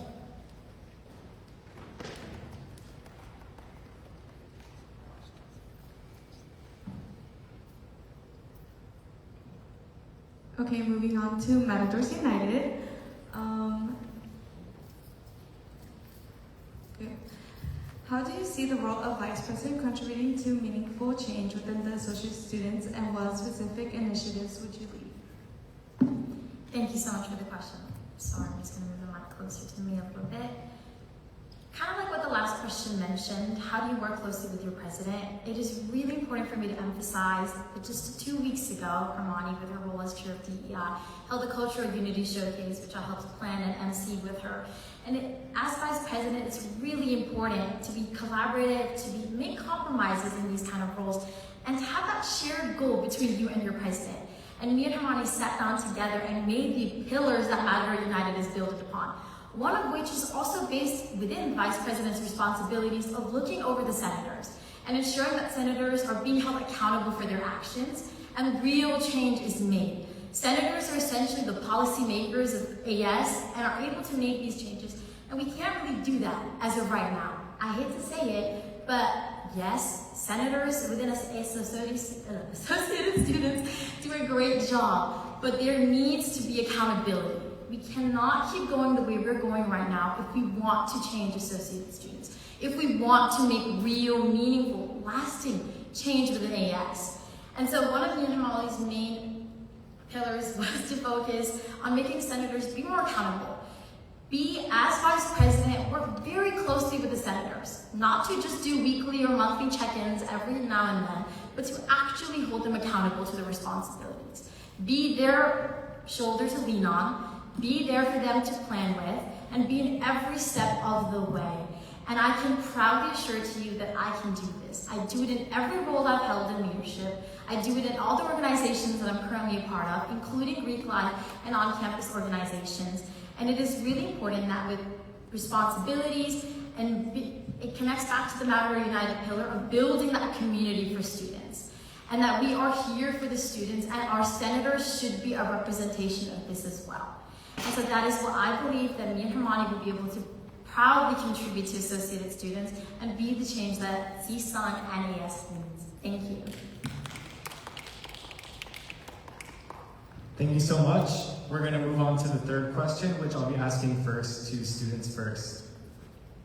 Okay, moving on to Matadors United. How do you see the role of Vice President contributing to meaningful change within the associate students, and what specific initiatives would you lead? Thank you so much for the question. So I'm just going to move the mic closer to me a little bit. Kind of like what the last question mentioned, how do you work closely with your president? It is really important for me to emphasize that just 2 weeks ago, Hermione, with her role as chair of DEI, held a cultural unity showcase, which I helped plan and MC with her. And as vice president, it's really important to be collaborative, to make compromises in these kind of roles, and to have that shared goal between you and your president. And me and Hermione sat down together and made the pillars that Matadors United is built upon. One of which is also based within the Vice President's responsibilities of looking over the senators and ensuring that senators are being held accountable for their actions and real change is made. Senators are essentially the policy makers of AS and are able to make these changes, and we can't really do that as of right now. I hate to say it, but yes, senators within associated students do a great job, but there needs to be accountability. We cannot keep going the way we're going right now if we want to change associated students, if we want to make real, meaningful, lasting change within AS. And so one of me and Hermione's main pillars was to focus on making senators be more accountable. Be, as vice president, work very closely with the senators, not to just do weekly or monthly check-ins every now and then, but to actually hold them accountable to their responsibilities. Be their shoulder to lean on, be there for them to plan with, and be in every step of the way. And I can proudly assure to you that I can do this. I do it in every role I've held in leadership. I do it in all the organizations that I'm currently a part of, including Greek life and on-campus organizations. And it is really important that with responsibilities, and it connects back to the Matadors United pillar of building that community for students. And that we are here for the students, and our senators should be a representation of this as well. And so that is what I believe that me and Hermione will be able to proudly contribute to associated students and be the change that CSUN and AS needs. Thank you. Thank you so much. We're going to move on to the third question, which I'll be asking first to students first.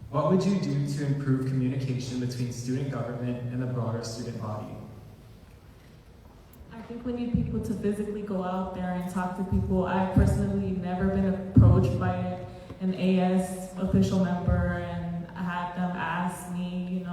What would you do to improve communication between student government and the broader student body? I think we need people to physically go out there and talk to people. I've personally never been approached by an AS official member and I had them ask me,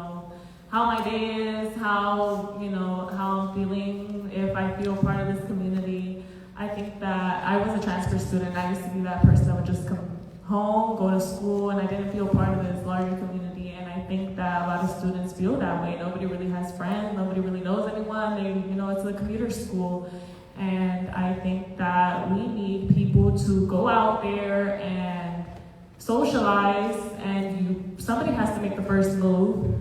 how my day is, how I'm feeling, if I feel part of this community. I think that I was a transfer student. I used to be that person that would just come home, go to school, and I didn't feel part of this larger community. And I think that a lot of students feel that way. Nobody really has friends. Nobody really knows anyone. It's a commuter school. And I think that we need people to go out there and socialize, and somebody has to make the first move.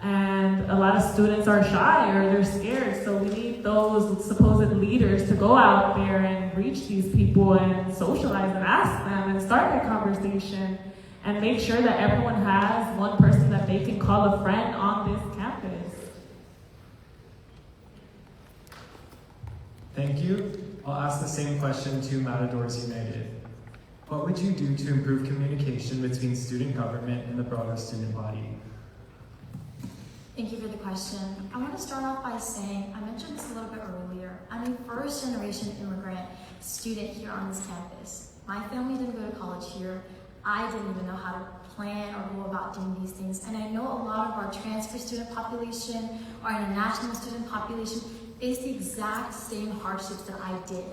And a lot of students are shy or they're scared, so we need those supposed leaders to go out there and reach these people and socialize and ask them and start that conversation and make sure that everyone has one person that they can call a friend on this campus. Thank you. I'll ask the same question to Matadors United. What would you do to improve communication between student government and the broader student body? Thank you for the question. I want to start off by saying, I mentioned this a little bit earlier, I'm a first-generation immigrant student here on this campus. My family didn't go to college here. I didn't even know how to plan or go about doing these things. And I know a lot of our transfer student population, our international student population, face the exact same hardships that I did.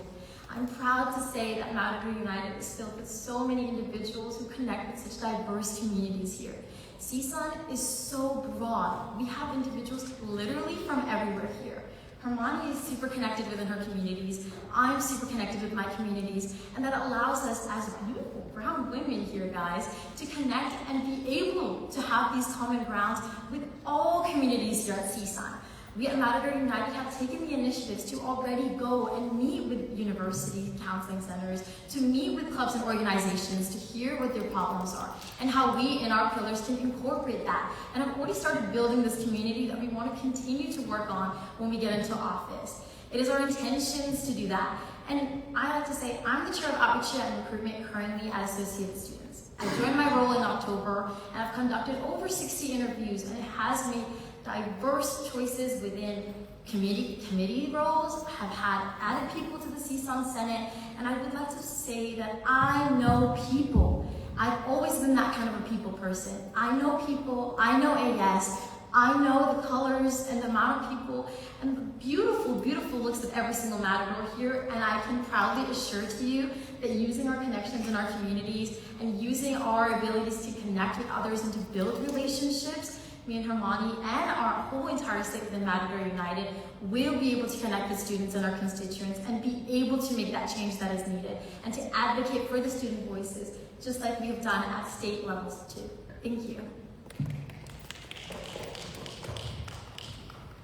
I'm proud to say that Matadors United is filled with so many individuals who connect with such diverse communities here. CSUN is so broad. We have individuals literally from everywhere here. Hermione is super connected within her communities. I'm super connected with my communities. And that allows us as beautiful brown women here, guys, to connect and be able to have these common grounds with all communities here at CSUN. We at Matadors United have taken the initiatives to already go and meet with university counseling centers, to meet with clubs and organizations, to hear what their problems are, and how we in our pillars can incorporate that. And I've already started building this community that we want to continue to work on when we get into office. It is our intentions to do that. And I like to say, I'm the chair of outreach and recruitment currently at Associated Students. I joined my role in October, and I've conducted over 60 interviews, and it has made diverse choices within committee roles, have had added people to the CSUN Senate, and I would like to say that I know people, I've always been that kind of a people person. I know people, I know AS, I know the colors and the amount of people and the beautiful, beautiful looks of every single Matador here, and I can proudly assure to you that using our connections in our communities and using our abilities to connect with others and to build relationships, me and Hermione and our whole entire slate within Matador United will be able to connect with students and our constituents and be able to make that change that is needed and to advocate for the student voices, just like we have done at state levels too. Thank you.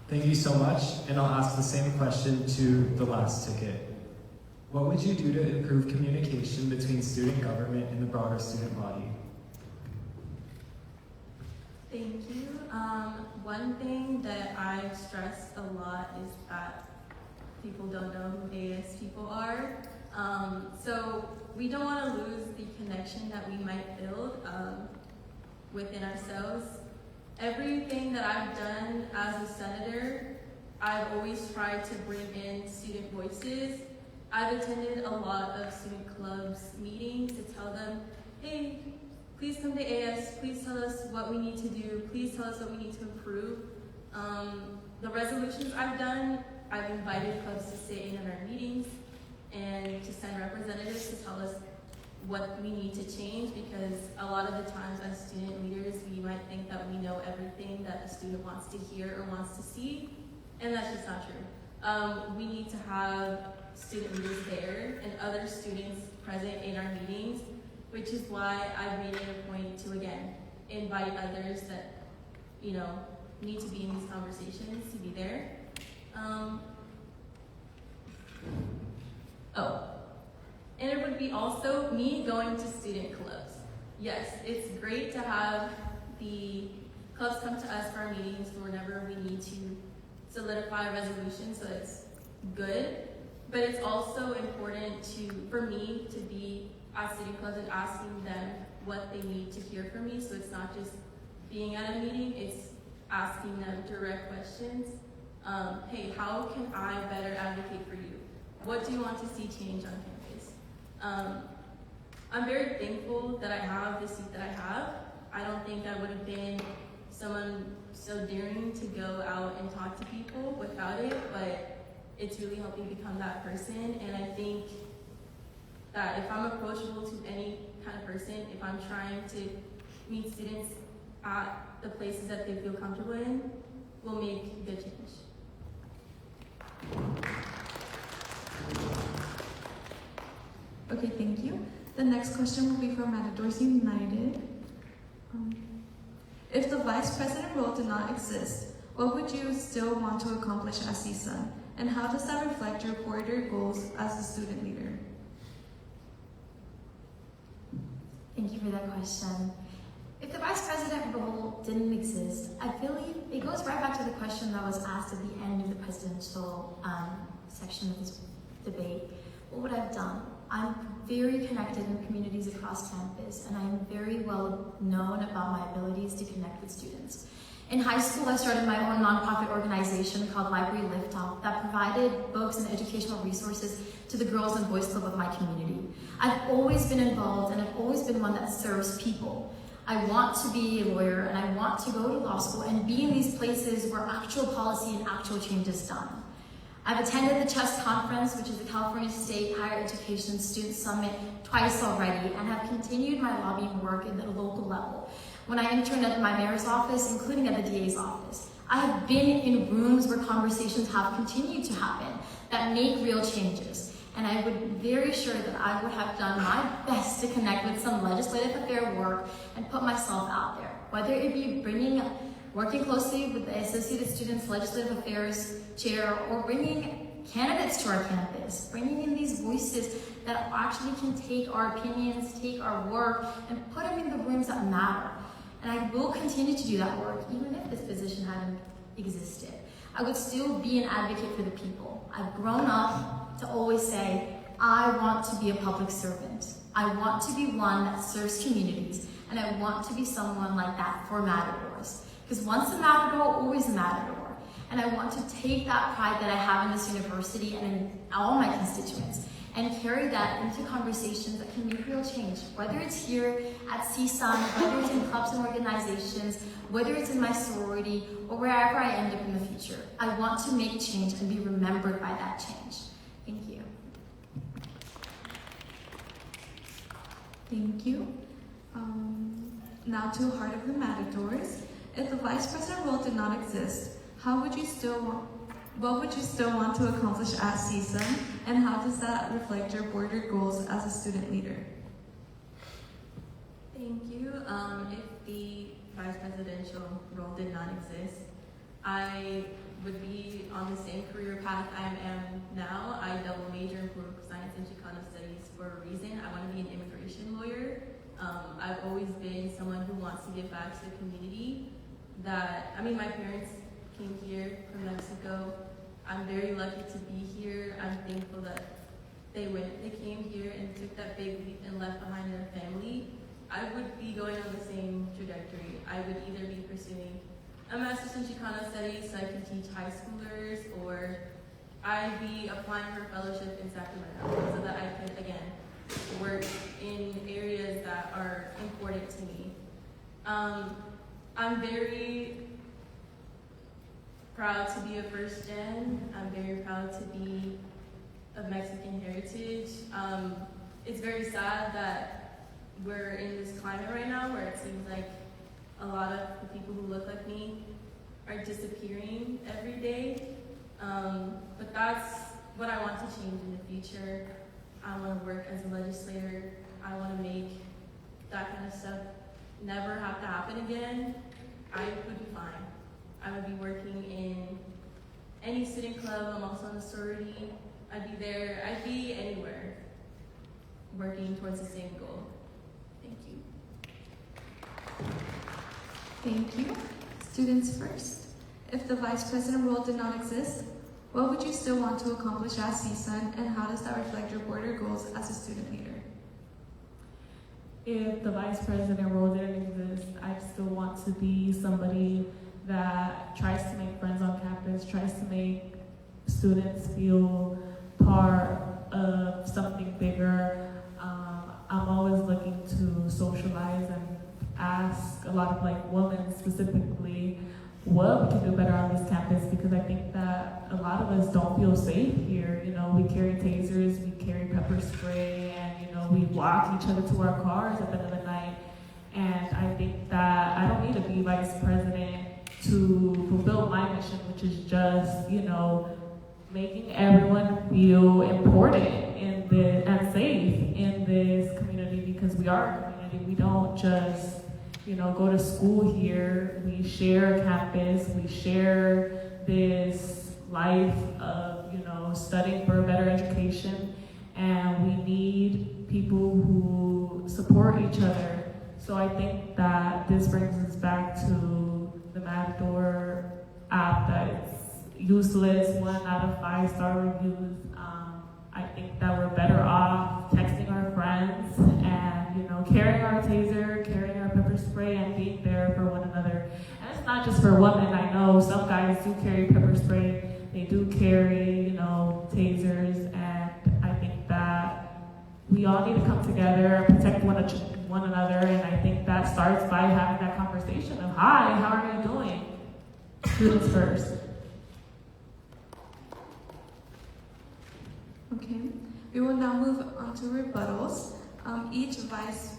Thank you so much, and I'll ask the same question to the last ticket. What would you do to improve communication between student government and the broader student body? Thank you. One thing that I've stressed a lot is that people don't know who AS people are. So we don't want to lose the connection that we might build within ourselves. Everything that I've done as a senator, I've always tried to bring in student voices. I've attended a lot of student clubs meetings to tell them, hey, please come to AS, please tell us what we need to do, please tell us what we need to improve. The resolutions I've done, I've invited clubs to sit in on our meetings and to send representatives to tell us what we need to change, because a lot of the times as student leaders, we might think that we know everything that the student wants to hear or wants to see, and that's just not true. We need to have student leaders there and other students present in our meetings, which is why I've made it a point to, again, invite others that, need to be in these conversations to be there. And it would be also me going to student clubs. Yes, it's great to have the clubs come to us for our meetings for whenever we need to solidify a resolution, so it's good. But it's also important for me to be at city clubs and asking them what they need to hear from me. So it's not just being at a meeting, it's asking them direct questions. Hey, how can I better advocate for you? What do you want to see change on campus? I'm very thankful that I have the seat that I have. I don't think I would have been someone so daring to go out and talk to people without it, but it's really helped me become that person. And I think that if I'm approachable to any kind of person, if I'm trying to meet students at the places that they feel comfortable in, we'll make good change. Okay, thank you. The next question will be from Matadors United. If the vice president role did not exist, what would you still want to accomplish as CSUN? And how does that reflect your corridor goals as a student leader? Thank you for that question. If the vice president role didn't exist, I believe it goes right back to the question that was asked at the end of the presidential section of this debate. What would I have done? I'm very connected in communities across campus, and I am very well known about my abilities to connect with students. In high school, I started my own nonprofit organization called Library Liftoff that provided books and educational resources to the Girls and Boys Club of my community. I've always been involved, and I've always been one that serves people. I want to be a lawyer, and I want to go to law school and be in these places where actual policy and actual change is done. I've attended the CHEST conference, which is the California State Higher Education Student Summit, twice already, and have continued my lobbying work at the local level. When I interned at my mayor's office, including at the DA's office, I have been in rooms where conversations have continued to happen that make real changes. And I would be very sure that I would have done my best to connect with some legislative affair work and put myself out there, whether it be working closely with the Associated Students Legislative Affairs Chair, or bringing candidates to our campus, bringing in these voices that actually can take our opinions, take our work, and put them in the rooms that matter. And I will continue to do that work, even if this position hadn't existed. I would still be an advocate for the people. I've grown up to always say, I want to be a public servant. I want to be one that serves communities, and I want to be someone like that for Matadors. Because once a Matador, always a Matador. And I want to take that pride that I have in this university and in all my constituents and carry that into conversations that can make real real change. Whether it's here at CSUN, whether it's in clubs and organizations, whether it's in my sorority, or wherever I end up in the future. I want to make change and be remembered by that change. Thank you. Thank you. Now to Heart of the Matadors. If the vice president role did not exist, what would you still want to accomplish at CSUN, and how does that reflect your board or goals as a student leader? Thank you. If the vice presidential role did not exist, I would be on the same career path I am now. I double major in political science and Chicano studies for a reason. I want to be an immigration lawyer. I've always been someone who wants to give back to the community. My parents came here from Mexico. I'm very lucky to be here. I'm thankful that they came here and took that big leap and left behind their family. I would be going on the same trajectory. I would either be pursuing a master's in Chicano studies so I can teach high schoolers, or I'd be applying for a fellowship in Sacramento so that I could, again, work in areas that are important to me. I'm very proud to be a first gen. I'm very proud to be of Mexican heritage. It's very sad that we're in this climate right now where it seems like a lot of the people who look like me are disappearing every day. But that's what I want to change in the future. I want to work as a legislator. I want to make that kind of stuff never have to happen again. I would be fine. I would be working in any student club. I'm also in the sorority. I'd be there. I'd be anywhere working towards the same goal. Thank you. Thank you. Students first. If the vice president role did not exist, what would you still want to accomplish at CSUN, and how does that reflect your board or goals as a student leader? If the vice president role didn't exist, I still want to be somebody that tries to make friends on campus, tries to make students feel part of something bigger. I'm always looking to socialize and ask a lot of women specifically what we can do better on this campus, because I think that a lot of us don't feel safe here. We carry tasers, we carry pepper spray, and we walk each other to our cars at the end of the night. And I think that I don't need to be vice president to fulfill my mission, which is just, making everyone feel important and safe in this community, because we are a community. We don't just go to school here. We share a campus. We share this life of, studying for a better education. And we need people who support each other. So I think that this brings us back to the Matador app that's useless, 1 out of 5-star reviews. I think that we're better off texting our friends and, carrying our taser, carrying our pepper spray, and being there for one another. And it's not just for women. I know some guys do carry pepper spray. They do carry, tasers, and I think that we all need to come together and protect one another. And I think that starts by having that conversation of, hi, how are you doing? Students first. Okay, we will now move on to rebuttals. Each vice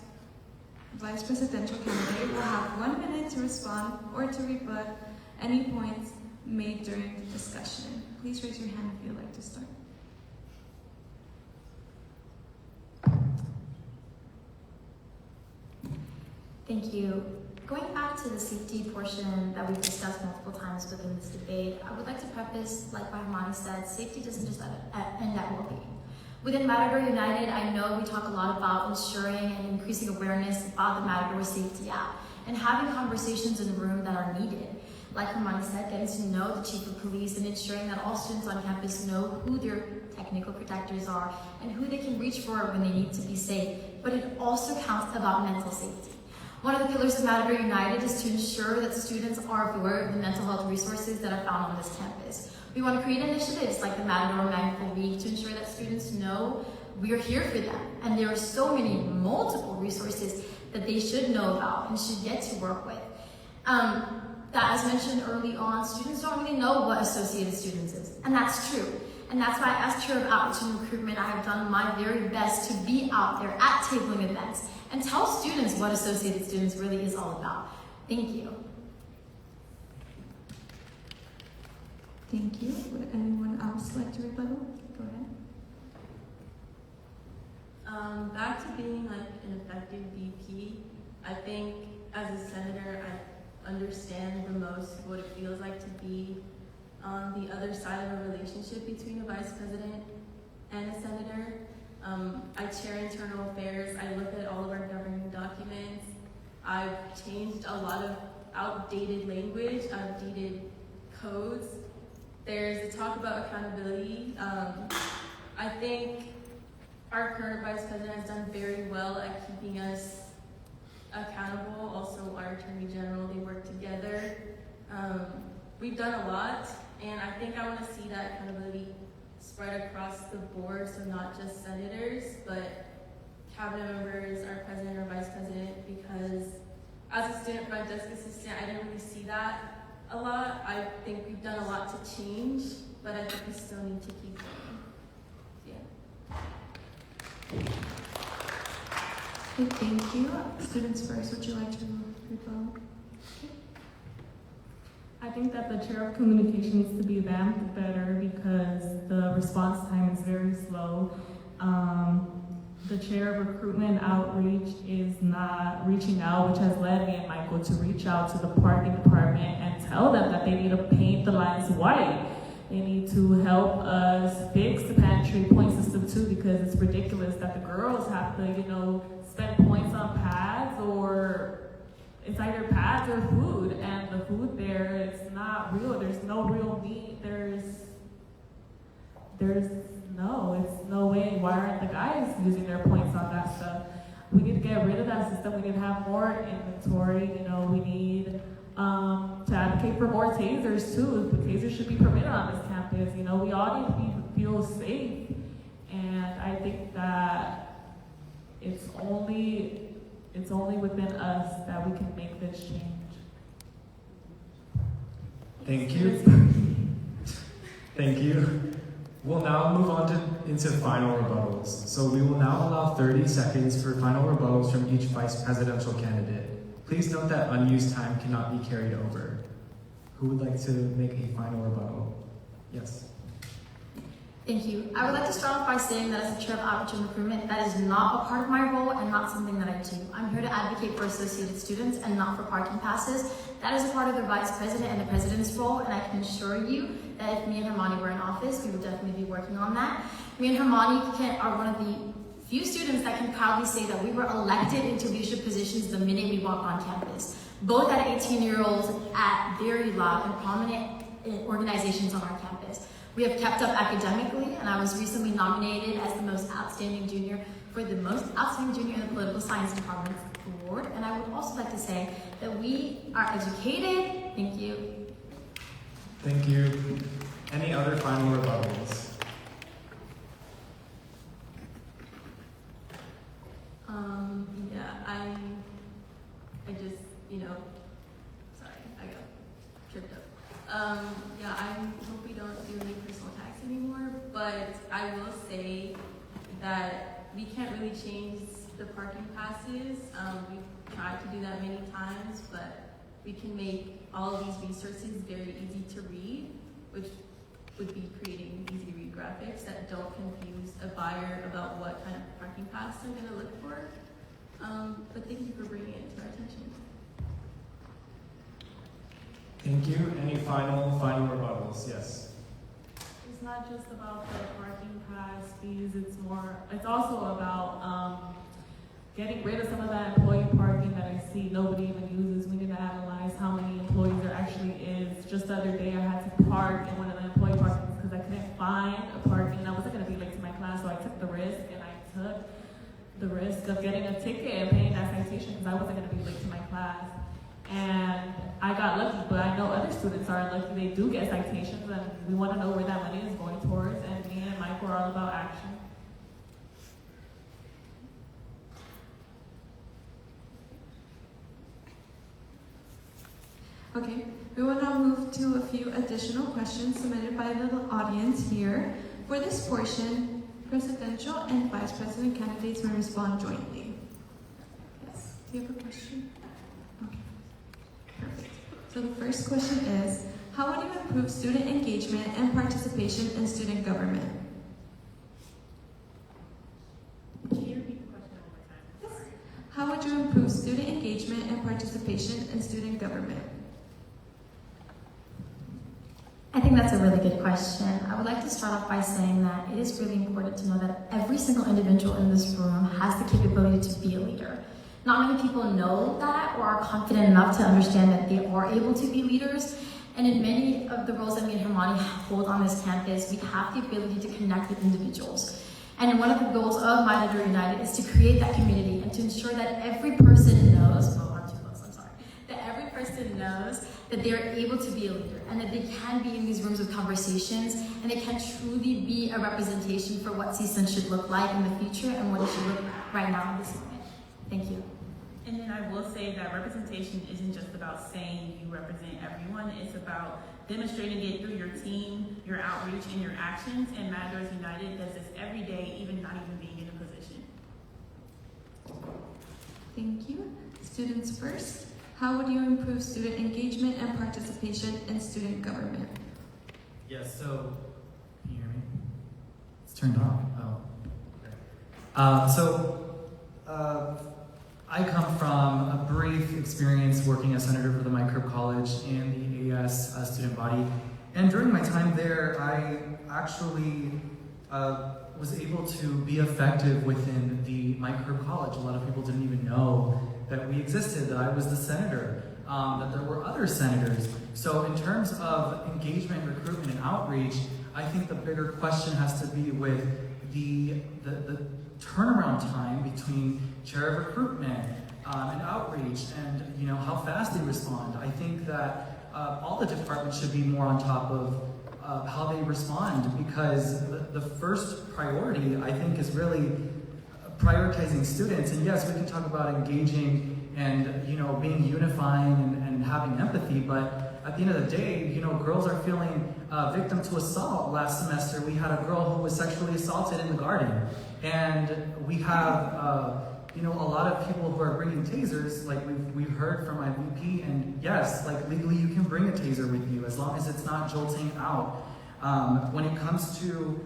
presidential candidate will have 1 minute to respond or to rebut any points made during the discussion. Please raise your hand if you'd like to start. Thank you. Going back to the safety portion that we've discussed multiple times within this debate, I would like to preface, like Rahmani said, safety doesn't just end at well-being. Within Matador United, I know we talk a lot about ensuring and increasing awareness about the Matador Safety app and having conversations in the room that are needed. Like Rahmani said, getting to know the chief of police and ensuring that all students on campus know who their technical protectors are and who they can reach for when they need to be safe. But it also counts about mental safety. One of the pillars of Matador United is to ensure that students are aware of the mental health resources that are found on this campus. We want to create initiatives like the Matador Mindful Week to ensure that students know we are here for them. And there are so many multiple resources that they should know about and should get to work with. That, as mentioned early on, students don't really know what Associated Students is, and that's true. And that's why, as Chair of Outreach and Recruitment, I have done my very best to be out there at tabling events and tell students what Associated Students really is all about. Thank you. Thank you. Would anyone else like to rebuttal? Go ahead. Back to being like an effective VP, I think as a senator, I understand the most what it feels like to be on the other side of a relationship between a vice president and a senator. I chair internal affairs. I look at all of our governing documents. I've changed a lot of outdated language, outdated codes. There's a talk about accountability. I think our current vice president has done very well at keeping us accountable. Also, our attorney general, they work together. We've done a lot, and I think I want to see that accountability spread across the board, so not just senators, but cabinet members, our president or vice president, because as a student front desk assistant, I didn't really see that a lot. I think we've done a lot to change, but I think we still need to keep going. Okay, thank you. Students first, would you like to rebuttal? I think that the chair of communication needs to be vamped better because the response time is very slow. The chair of recruitment outreach is not reaching out, which has led me and Michael to reach out to the parking department and tell them that they need to paint the lines white. They need to help us fix the pantry point system too, because it's ridiculous that the girls have to, spend points on pads, or it's either pads or food, and the food there is not real. There's no real meat. It's no way. Why aren't the guys using their points on that stuff? We need to get rid of that system. We need to have more inventory. We need to advocate for more tasers too. The tasers should be permitted on this campus. We all need to feel safe, and I think that it's only within us that we can make this change. Thank you. Thank you. We'll now move on into final rebuttals. So we will now allow 30 seconds for final rebuttals from each vice presidential candidate. Please note that unused time cannot be carried over. Who would like to make a final rebuttal? Yes. Thank you. I would like to start off by saying that as the chair of outreach and recruitment, that is not a part of my role and not something that I do. I'm here to advocate for Associated Students and not for parking passes. That is a part of the vice president and the president's role, and I can assure you that if me and Hermione were in office, we would definitely be working on that. Me and Hermione are one of the few students that can proudly say that we were elected into leadership positions the minute we walked on campus, both at 18-year-olds at very loud and prominent organizations on our campus. We have kept up academically, and I was recently nominated as the most outstanding junior for the most outstanding junior in the political science department award. And I would also like to say that we are educated. Thank you. Thank you. Any other final rebuttals? I just, sorry, I got tripped up. I hope we don't do any personal attacks anymore, but I will say that we can't really change the parking passes. We've tried to do that many times, but we can make all of these resources very easy to read, which would be creating easy to read graphics that don't confuse a buyer about what kind of parking pass they're going to look for. But thank you for bringing it to our attention. Thank you. Any final rebuttals? Yes. It's not just about the parking pass fees. It's also about getting rid of some of that employee parking that I see nobody even uses. We need to analyze how many employees there actually is. Just the other day I had to park in one of the employee parkings because I couldn't find a parking and I wasn't going to be late to my class, so I took the risk, and I took the risk of getting a ticket and paying that citation because I wasn't going to be late to my class. And I got lucky, but I know other students aren't lucky. They do get citations, and we want to know where that money is going towards, and me and Michael are all about action. Okay, we will now move to a few additional questions submitted by the audience here. For this portion, presidential and vice president candidates may respond jointly. Yes, do you have a question? Okay, perfect. So the first question is, how would you improve student engagement and participation in student government? Can you repeat the question one more time? Sorry. How would you improve student engagement and participation in student government? I think that's a really good question. I would like to start off by saying that it is really important to know that every single individual in this room has the capability to be a leader. Not many people know that or are confident enough to understand that they are able to be leaders. And in many of the roles that me and Hermione hold on this campus, we have the ability to connect with individuals. And one of the goals of Matadors United is to create that community and to ensure that every person knows, that every person knows that they are able to be a leader and that they can be in these rooms of conversations and they can truly be a representation for what CSUN should look like in the future and what it should look right now in this moment. Thank you. And then I will say that representation isn't just about saying you represent everyone. It's about demonstrating it through your team, your outreach, and your actions. And Matadors United does this every day, even not even being in a position. Thank you. Students first. How would you improve student engagement and participation in student government? Yes, so, can you hear me? It's turned on. I come from a brief experience working as senator for the Microbe College and the AS student body. And during my time there, I actually was able to be effective within the Microbe College. A lot of people didn't even know that we existed, that I was the senator, that there were other senators. So in terms of engagement, recruitment, and outreach, I think the bigger question has to be with the turnaround time between chair of recruitment and outreach and how fast they respond. I think that all the departments should be more on top of how they respond, because the first priority, I think, is really prioritizing students. And yes, we can talk about engaging and being unifying and having empathy, but at the end of the day, girls are feeling victim to assault. Last semester, we had a girl who was sexually assaulted in the garden, and we have a lot of people who are bringing tasers. Like we've heard from my VP, and yes, like legally you can bring a taser with you as long as it's not jolting out. When it comes to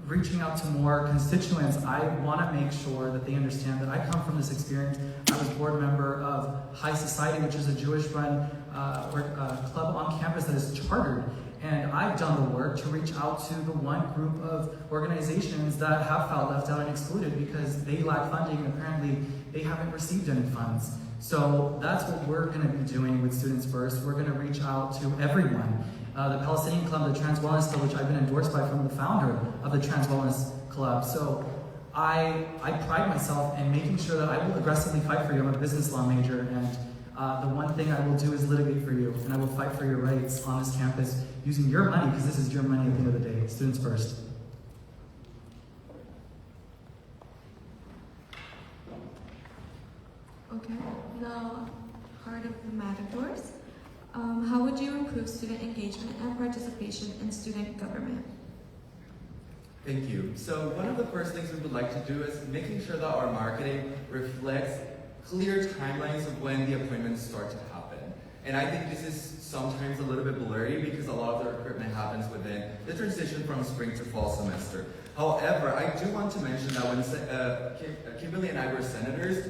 reaching out to more constituents, I want to make sure that they understand that I come from this experience. I was board member of High Society, which is a Jewish-run club on campus that is chartered. And I've done the work to reach out to the one group of organizations that have felt left out and excluded because they lack funding. Apparently, they haven't received any funds. So that's what we're going to be doing with Students First. We're going to reach out to everyone. The Palestinian Club, the Trans Wellness Club, which I've been endorsed by from the founder of the Trans Wellness Club. So I pride myself in making sure that I will aggressively fight for you. I'm a business law major, and the one thing I will do is litigate for you, and I will fight for your rights on this campus using your money, because this is your money at the end of the day. Students first. Okay, now part of the Matadors. How would you improve student engagement and participation in student government? Thank you. So one of the first things we would like to do is making sure that our marketing reflects clear timelines of when the appointments start to happen. And I think this is sometimes a little bit blurry because a lot of the recruitment happens within the transition from spring to fall semester. However, I do want to mention that when Kimberly and I were senators,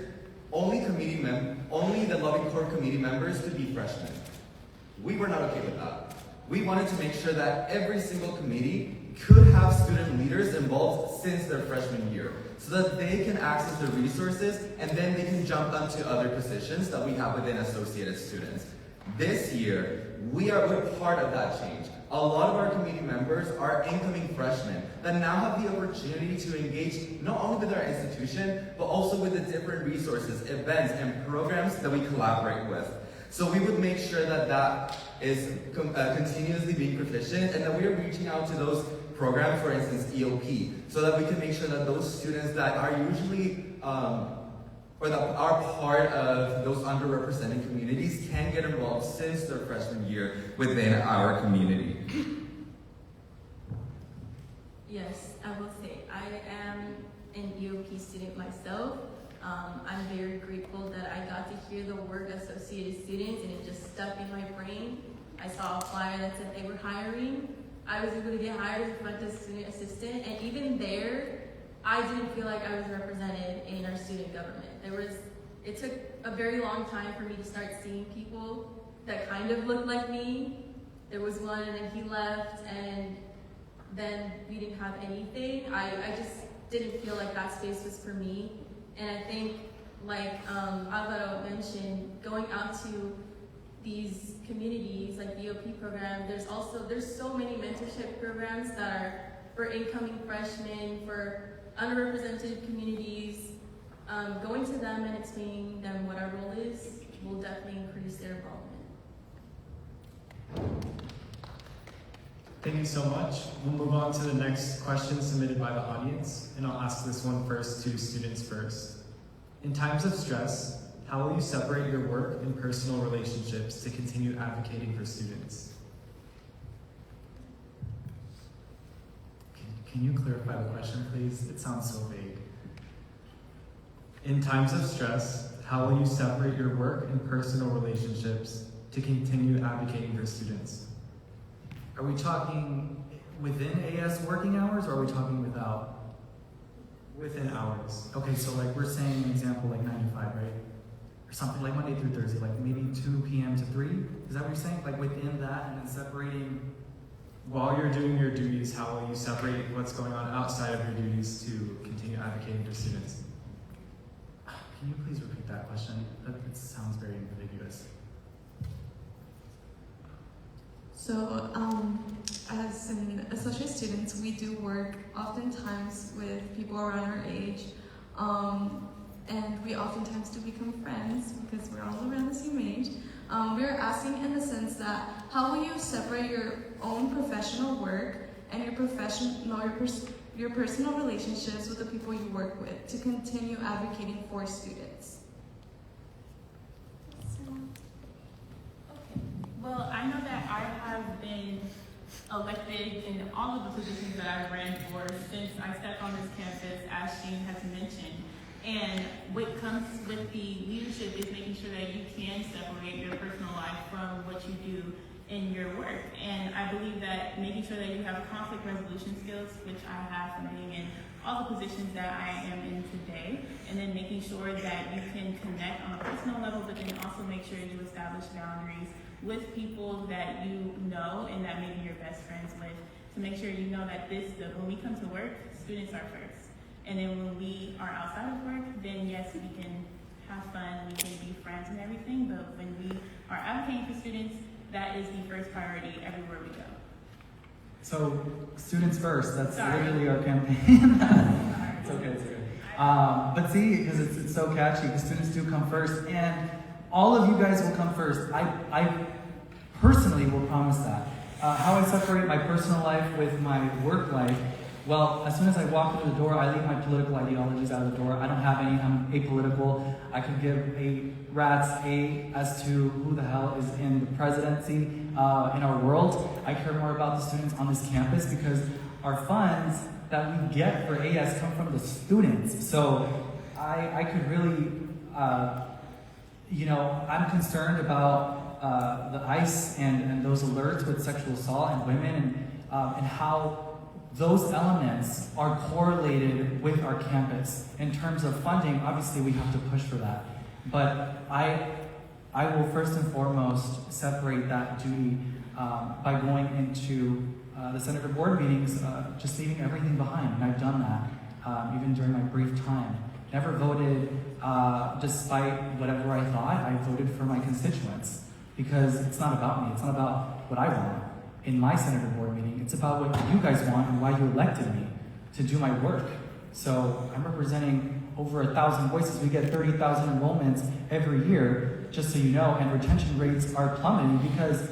only the lobby core committee members could be freshmen. We were not okay with that. We wanted to make sure that every single committee could have student leaders involved since their freshman year, so that they can access the resources and then they can jump onto other positions that we have within associated students. This year, we're part of that change. A lot of our committee members are incoming freshmen that now have the opportunity to engage not only with our institution, but also with the different resources, events, and programs that we collaborate with. So we would make sure that that is continuously being proficient, and that we are reaching out to those programs, for instance, EOP, so that we can make sure that those students that are usually or that are part of those underrepresented communities can get involved since their freshman year within our community? Yes, I will say I am an EOP student myself. I'm very grateful that I got to hear the word associated students and it just stuck in my brain. I saw a flyer that said they were hiring. I was able to get hired as a front desk student assistant, and even there, I didn't feel like I was represented in our student government. It took a very long time for me to start seeing people that kind of looked like me. There was one and then he left, and then we didn't have anything. I just didn't feel like that space was for me. And I think, like Alvaro mentioned, going out to these communities like the EOP program, there's so many mentorship programs that are for incoming freshmen, for underrepresented communities. Going to them and explaining them what our role is will definitely increase their involvement. Thank you so much. We'll move on to the next question submitted by the audience, and I'll ask this one first to students first. In times of stress, how will you separate your work and personal relationships to continue advocating for students? Can you clarify the question, please? It sounds so vague. In times of stress, how will you separate your work and personal relationships to continue advocating for students? Are we talking within AS working hours, or are we talking without? Within hours. Okay, so like we're saying an example like 9 to 5, right? Or something like Monday through Thursday, like maybe 2 p.m. to 3? Is that what you're saying? Like within that and then separating? While you're doing your duties, how will you separate what's going on outside of your duties to continue advocating for students? Can you please repeat that question? It sounds very ambiguous. So, as an associate students, we do work oftentimes with people around our age, and we oftentimes do become friends because we're all around the same age. We're asking in the sense that how will you separate your own professional work and your personal relationships with the people you work with to continue advocating for students? Well, I know that I have been elected in all of the positions that I've ran for since I stepped on this campus, as Shane has mentioned. And what comes with the leadership is making sure that you can separate your personal life from what you do in your work. And I believe that making sure that you have conflict resolution skills, which I have from being in all the positions that I am in today, and then making sure that you can connect on a personal level, but then also make sure you establish boundaries with people that you know and that maybe you're best friends with, to make sure you know that when we come to work, students are first. And then when we are outside of work, then yes, we can have fun, we can be friends and everything, but when we are advocating for students, that is the first priority everywhere we go. So, students first, that's Sorry. literally our campaign. It's okay, it's okay. But see, because it's so catchy, the students do come first, and all of you guys will come first. I personally will promise that. How I separate my personal life with my work life, well, as soon as I walk through the door, I leave my political ideologies out of the door. I don't have any, I'm apolitical. I could give a rat's as to who the hell is in the presidency in our world. I care more about the students on this campus because our funds that we get for AS come from the students. So I could really, I'm concerned about the ICE and those alerts with sexual assault and women and how those elements are correlated with our campus. In terms of funding, obviously we have to push for that. But I will first and foremost separate that duty by going into the Senator Board meetings, just leaving everything behind. And I've done that even during my brief time. Never voted despite whatever I thought. I voted for my constituents because it's not about me. It's not about what I want in my Senator Board meeting. It's about what you guys want and why you elected me to do my work. So I'm representing over 1,000 voices. We get 30,000 enrollments every year, just so you know, and retention rates are plummeting because,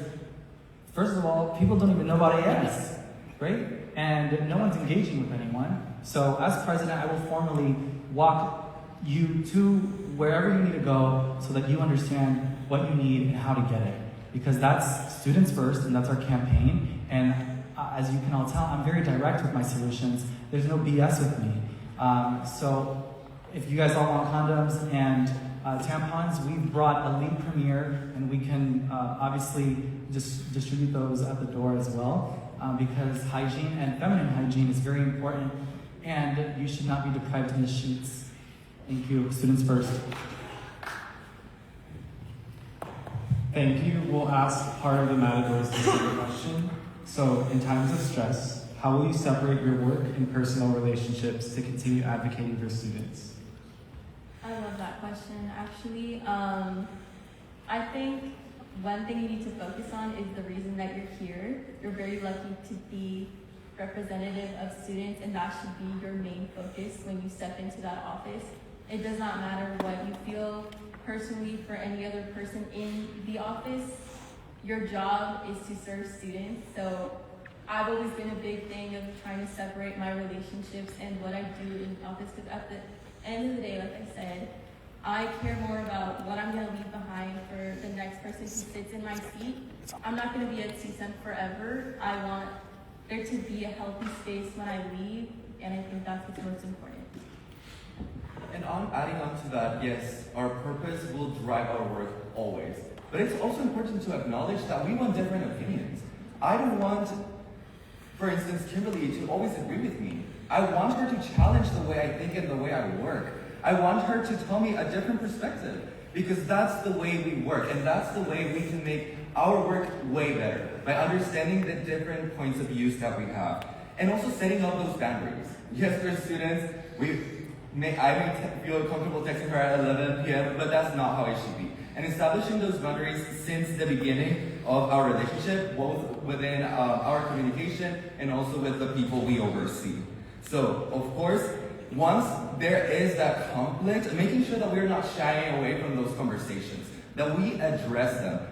first of all, people don't even know about AS, right? And no one's engaging with anyone. So as president, I will formally walk you to wherever you need to go so that you understand what you need and how to get it. Because that's students first, and that's our campaign. And as you can all tell, I'm very direct with my solutions. There's no BS with me. So if you guys all want condoms and tampons, we've brought Elite Premier, and we can obviously just distribute those at the door as well, because hygiene and feminine hygiene is very important, and you should not be deprived in the sheets. Thank you. Students first. Thank you. We'll ask part of the Matadors to say the question. So, in times of stress, how will you separate your work and personal relationships to continue advocating for students? I love that question, actually. I think one thing you need to focus on is the reason that you're here. You're very lucky to be representative of students, and that should be your main focus when you step into that office. It does not matter what you feel personally for any other person in the office. Your job is to serve students. So I've always been a big thing of trying to separate my relationships and what I do in the office, because at the end of the day, like I said, I care more about what I'm going to leave behind for the next person who sits in my seat. I'm not going to be at CSUN forever. I want there to be a healthy space when I leave, and I think that's what's most important. And adding on to that, yes, our purpose will drive our work always. But it's also important to acknowledge that we want different opinions. I don't want, for instance, Kimberly to always agree with me. I want her to challenge the way I think and the way I work. I want her to tell me a different perspective, because that's the way we work, and that's the way we can make our work way better, by understanding the different points of views that we have, and also setting up those boundaries. Yes, for students, I may feel comfortable texting her at 11 p.m., but that's not how it should be. And establishing those boundaries since the beginning of our relationship, both within our communication and also with the people we oversee. So, of course, once there is that conflict, making sure that we're not shying away from those conversations, that we address them.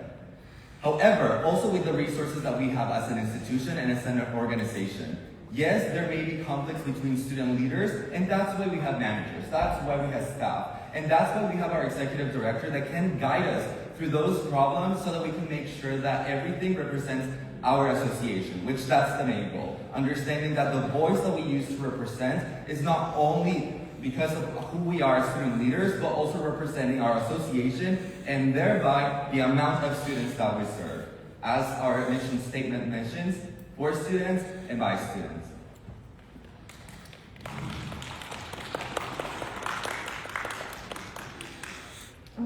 However, also with the resources that we have as an institution and as an organization. Yes, there may be conflicts between student leaders, and that's why we have managers, that's why we have staff, and that's why we have our executive director that can guide us through those problems so that we can make sure that everything represents our association, which that's the main goal. Understanding that the voice that we use to represent is not only because of who we are as student leaders, but also representing our association and thereby the amount of students that we serve. As our mission statement mentions, for students and by students.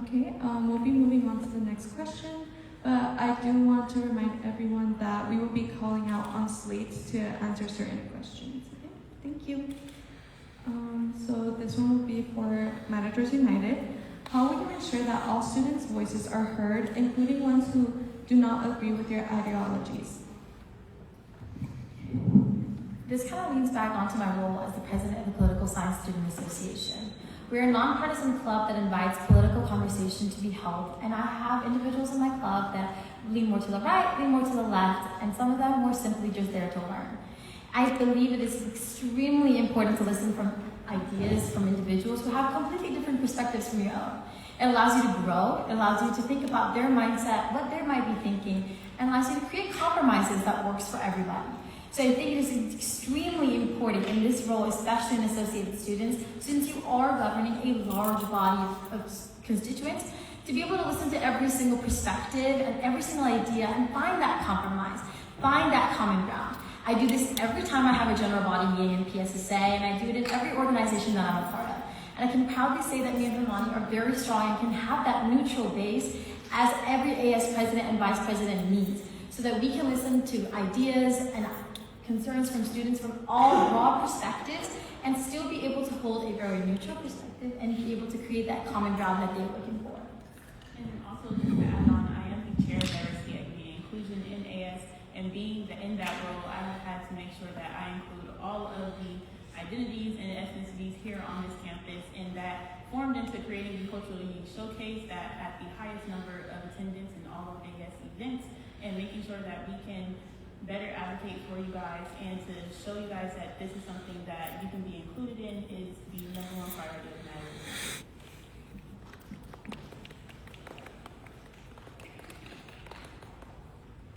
Okay, we'll be moving on to the next question, but I do want to remind everyone that we will be calling out on Slates to answer certain questions. Okay, thank you. So this one will be for Matadors United. How will you ensure that all students' voices are heard, including ones who do not agree with your ideologies? This kind of leans back onto my role as the president of the Political Science Student Association. We're a nonpartisan club that invites political conversation to be held, and I have individuals in my club that lean more to the right, lean more to the left, and some of them more simply just there to learn. I believe it is extremely important to listen from ideas from individuals who have completely different perspectives from your own. It allows you to grow, it allows you to think about their mindset, what they might be thinking, and allows you to create compromises that works for everybody. So I think it is extremely important in this role, especially in associated students, since you are governing a large body of constituents, to be able to listen to every single perspective and every single idea and find that compromise, find that common ground. I do this every time I have a general body meeting in PSSA, and I do it in every organization that I'm a part of. And I can proudly say that me and Vimani are very strong and can have that neutral base as every AS president and vice president needs, so that we can listen to ideas and concerns from students from all broad perspectives and still be able to hold a very neutral perspective and be able to create that common ground that they're looking for. And also just to add on, I am the chair of diversity, equity, and inclusion in AS, and being in that role, I have had to make sure that I include all of the identities and ethnicities here on this campus, and that formed into creating the culturally unique showcase that had the highest number of attendance in all of AS events, and making sure that we can better advocate for you guys and to show you guys that this is something that you can be included in is the number one priority of Matadors.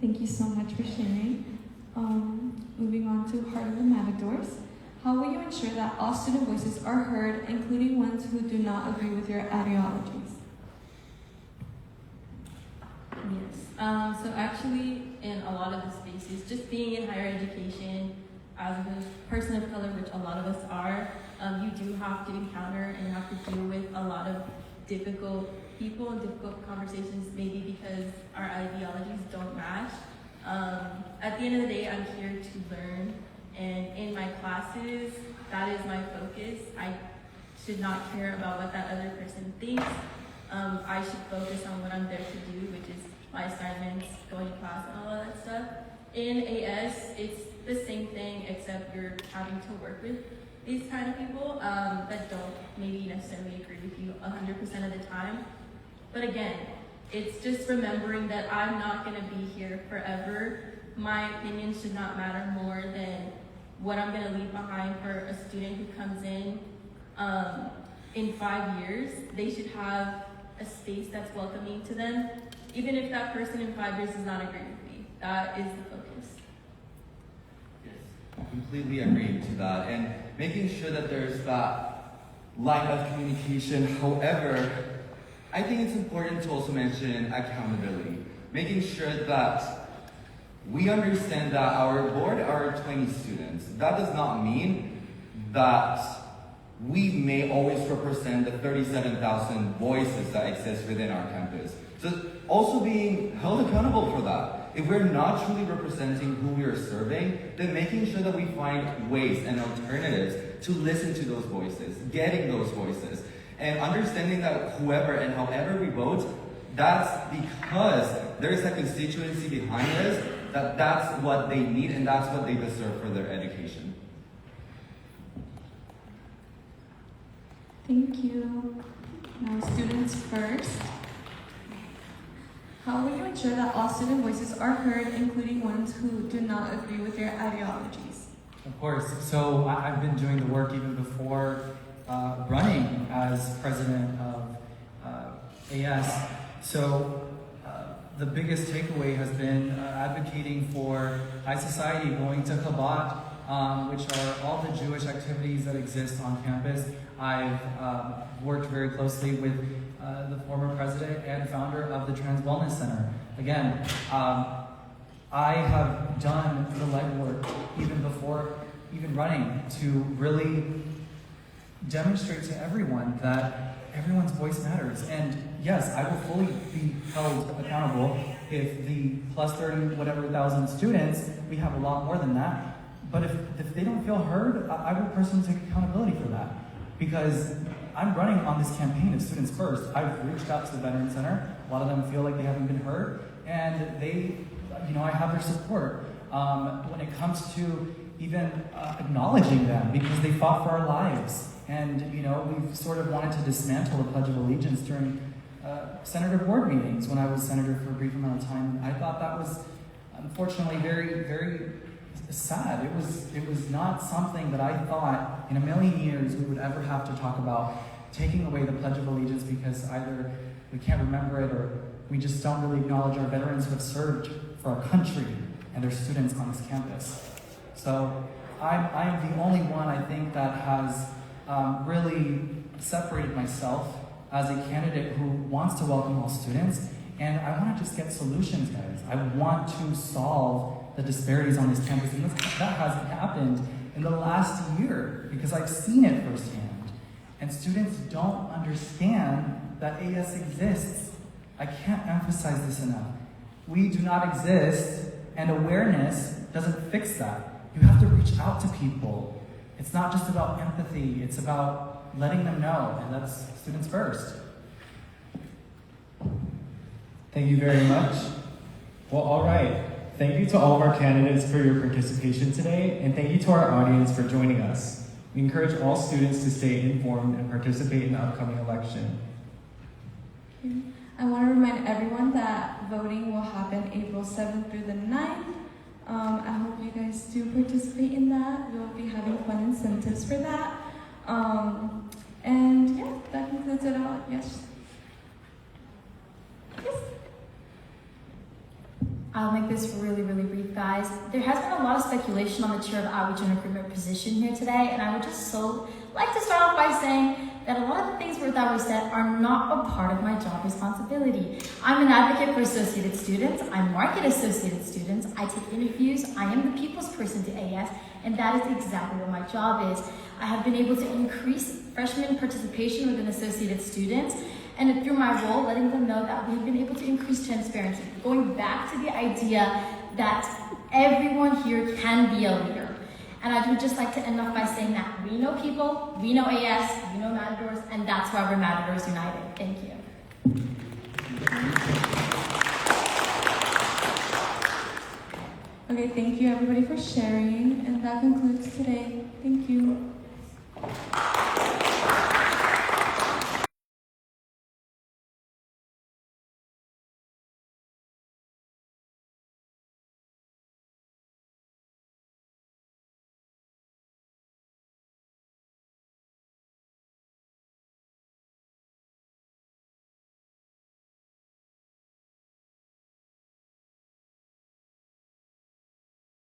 Thank you so much for sharing. Moving on to Heart of the Matadors. How will you ensure that all student voices are heard, including ones who do not agree with your ideologies? Yes. So actually, in a lot of the spaces, just being in higher education, as a person of color, which a lot of us are, you do have to encounter and have to deal with a lot of difficult people and difficult conversations, maybe because our ideologies don't match. At the end of the day, I'm here to learn, and in my classes, that is my focus. I should not care about what that other person thinks. I should focus on what I'm there to do, which is my assignments, going to class, and all of that stuff. In AS, it's the same thing, except you're having to work with these kind of people that don't maybe necessarily agree with you 100% of the time. But again, it's just remembering that I'm not going to be here forever. My opinion should not matter more than what I'm going to leave behind for a student who comes in 5 years. They should have a space that's welcoming to them, even if that person in 5 years does not agree with me. That is the focus. Yes, I completely agree to that. And making sure that there's that line of communication. However, I think it's important to also mention accountability. Making sure that we understand that our board are 20 students. That does not mean that we may always represent the 37,000 voices that exist within our campus. So also being held accountable for that. If we're not truly representing who we are serving, then making sure that we find ways and alternatives to listen to those voices, getting those voices, and understanding that whoever and however we vote, that's because there's a constituency behind us, that's what they need and that's what they deserve for their education. Thank you. Now, students first. How will you ensure that all student voices are heard, including ones who do not agree with your ideologies? Of course. So I've been doing the work even before running as president of AS. So the biggest takeaway has been advocating for high society, going to Chabad, which are all the Jewish activities that exist on campus. I've worked very closely with the former president and founder of the Trans Wellness Center. Again, I have done the legwork even before even running to really demonstrate to everyone that everyone's voice matters. And yes, I will fully be held accountable if the plus 30 whatever thousand students, we have a lot more than that. But if they don't feel heard, I will personally take accountability for that. Because I'm running on this campaign of Students First. I've reached out to the Veteran Center. A lot of them feel like they haven't been heard. And they, I have their support when it comes to even acknowledging them because they fought for our lives. And, we've sort of wanted to dismantle the Pledge of Allegiance during senator board meetings when I was senator for a brief amount of time. And I thought that was, unfortunately, very, very sad. It was not something that I thought in a million years we would ever have to talk about taking away the Pledge of Allegiance because either we can't remember it or we just don't really acknowledge our veterans who have served for our country and their students on this campus. So I am the only one, I think, that has really separated myself as a candidate who wants to welcome all students, and I want to just get solutions, guys. I want to solve the disparities on this campus, and that hasn't happened in the last year because I've seen it firsthand. And students don't understand that AS exists. I can't emphasize this enough. We do not exist, and awareness doesn't fix that. You have to reach out to people. It's not just about empathy, it's about letting them know, and that's Students First. Thank you very much. Well, all right. Thank you to all of our candidates for your participation today, and thank you to our audience for joining us. We encourage all students to stay informed and participate in the upcoming election. I want to remind everyone that voting will happen April 7th through the 9th. I hope you guys do participate in that. We'll be having fun incentives for that. And yeah, that concludes it all. Yes. Yes. I'll make this really, really brief, guys. There has been a lot of speculation on the Chair of Outreach and Recruitment position here today, and I would just so like to start off by saying that a lot of the things that were said are not a part of my job responsibility. I'm an advocate for associated students. I market associated students. I take interviews. I am the people's person to AS, and that is exactly what my job is. I have been able to increase freshman participation within associated students, and through my role, letting them know that we've been able to increase transparency. Going back to the idea that everyone here can be a leader. And I would just like to end off by saying that we know people, we know AS, we know Matadors, and that's why we're Matadors United. Thank you. Okay, thank you everybody for sharing, and that concludes today. Thank you.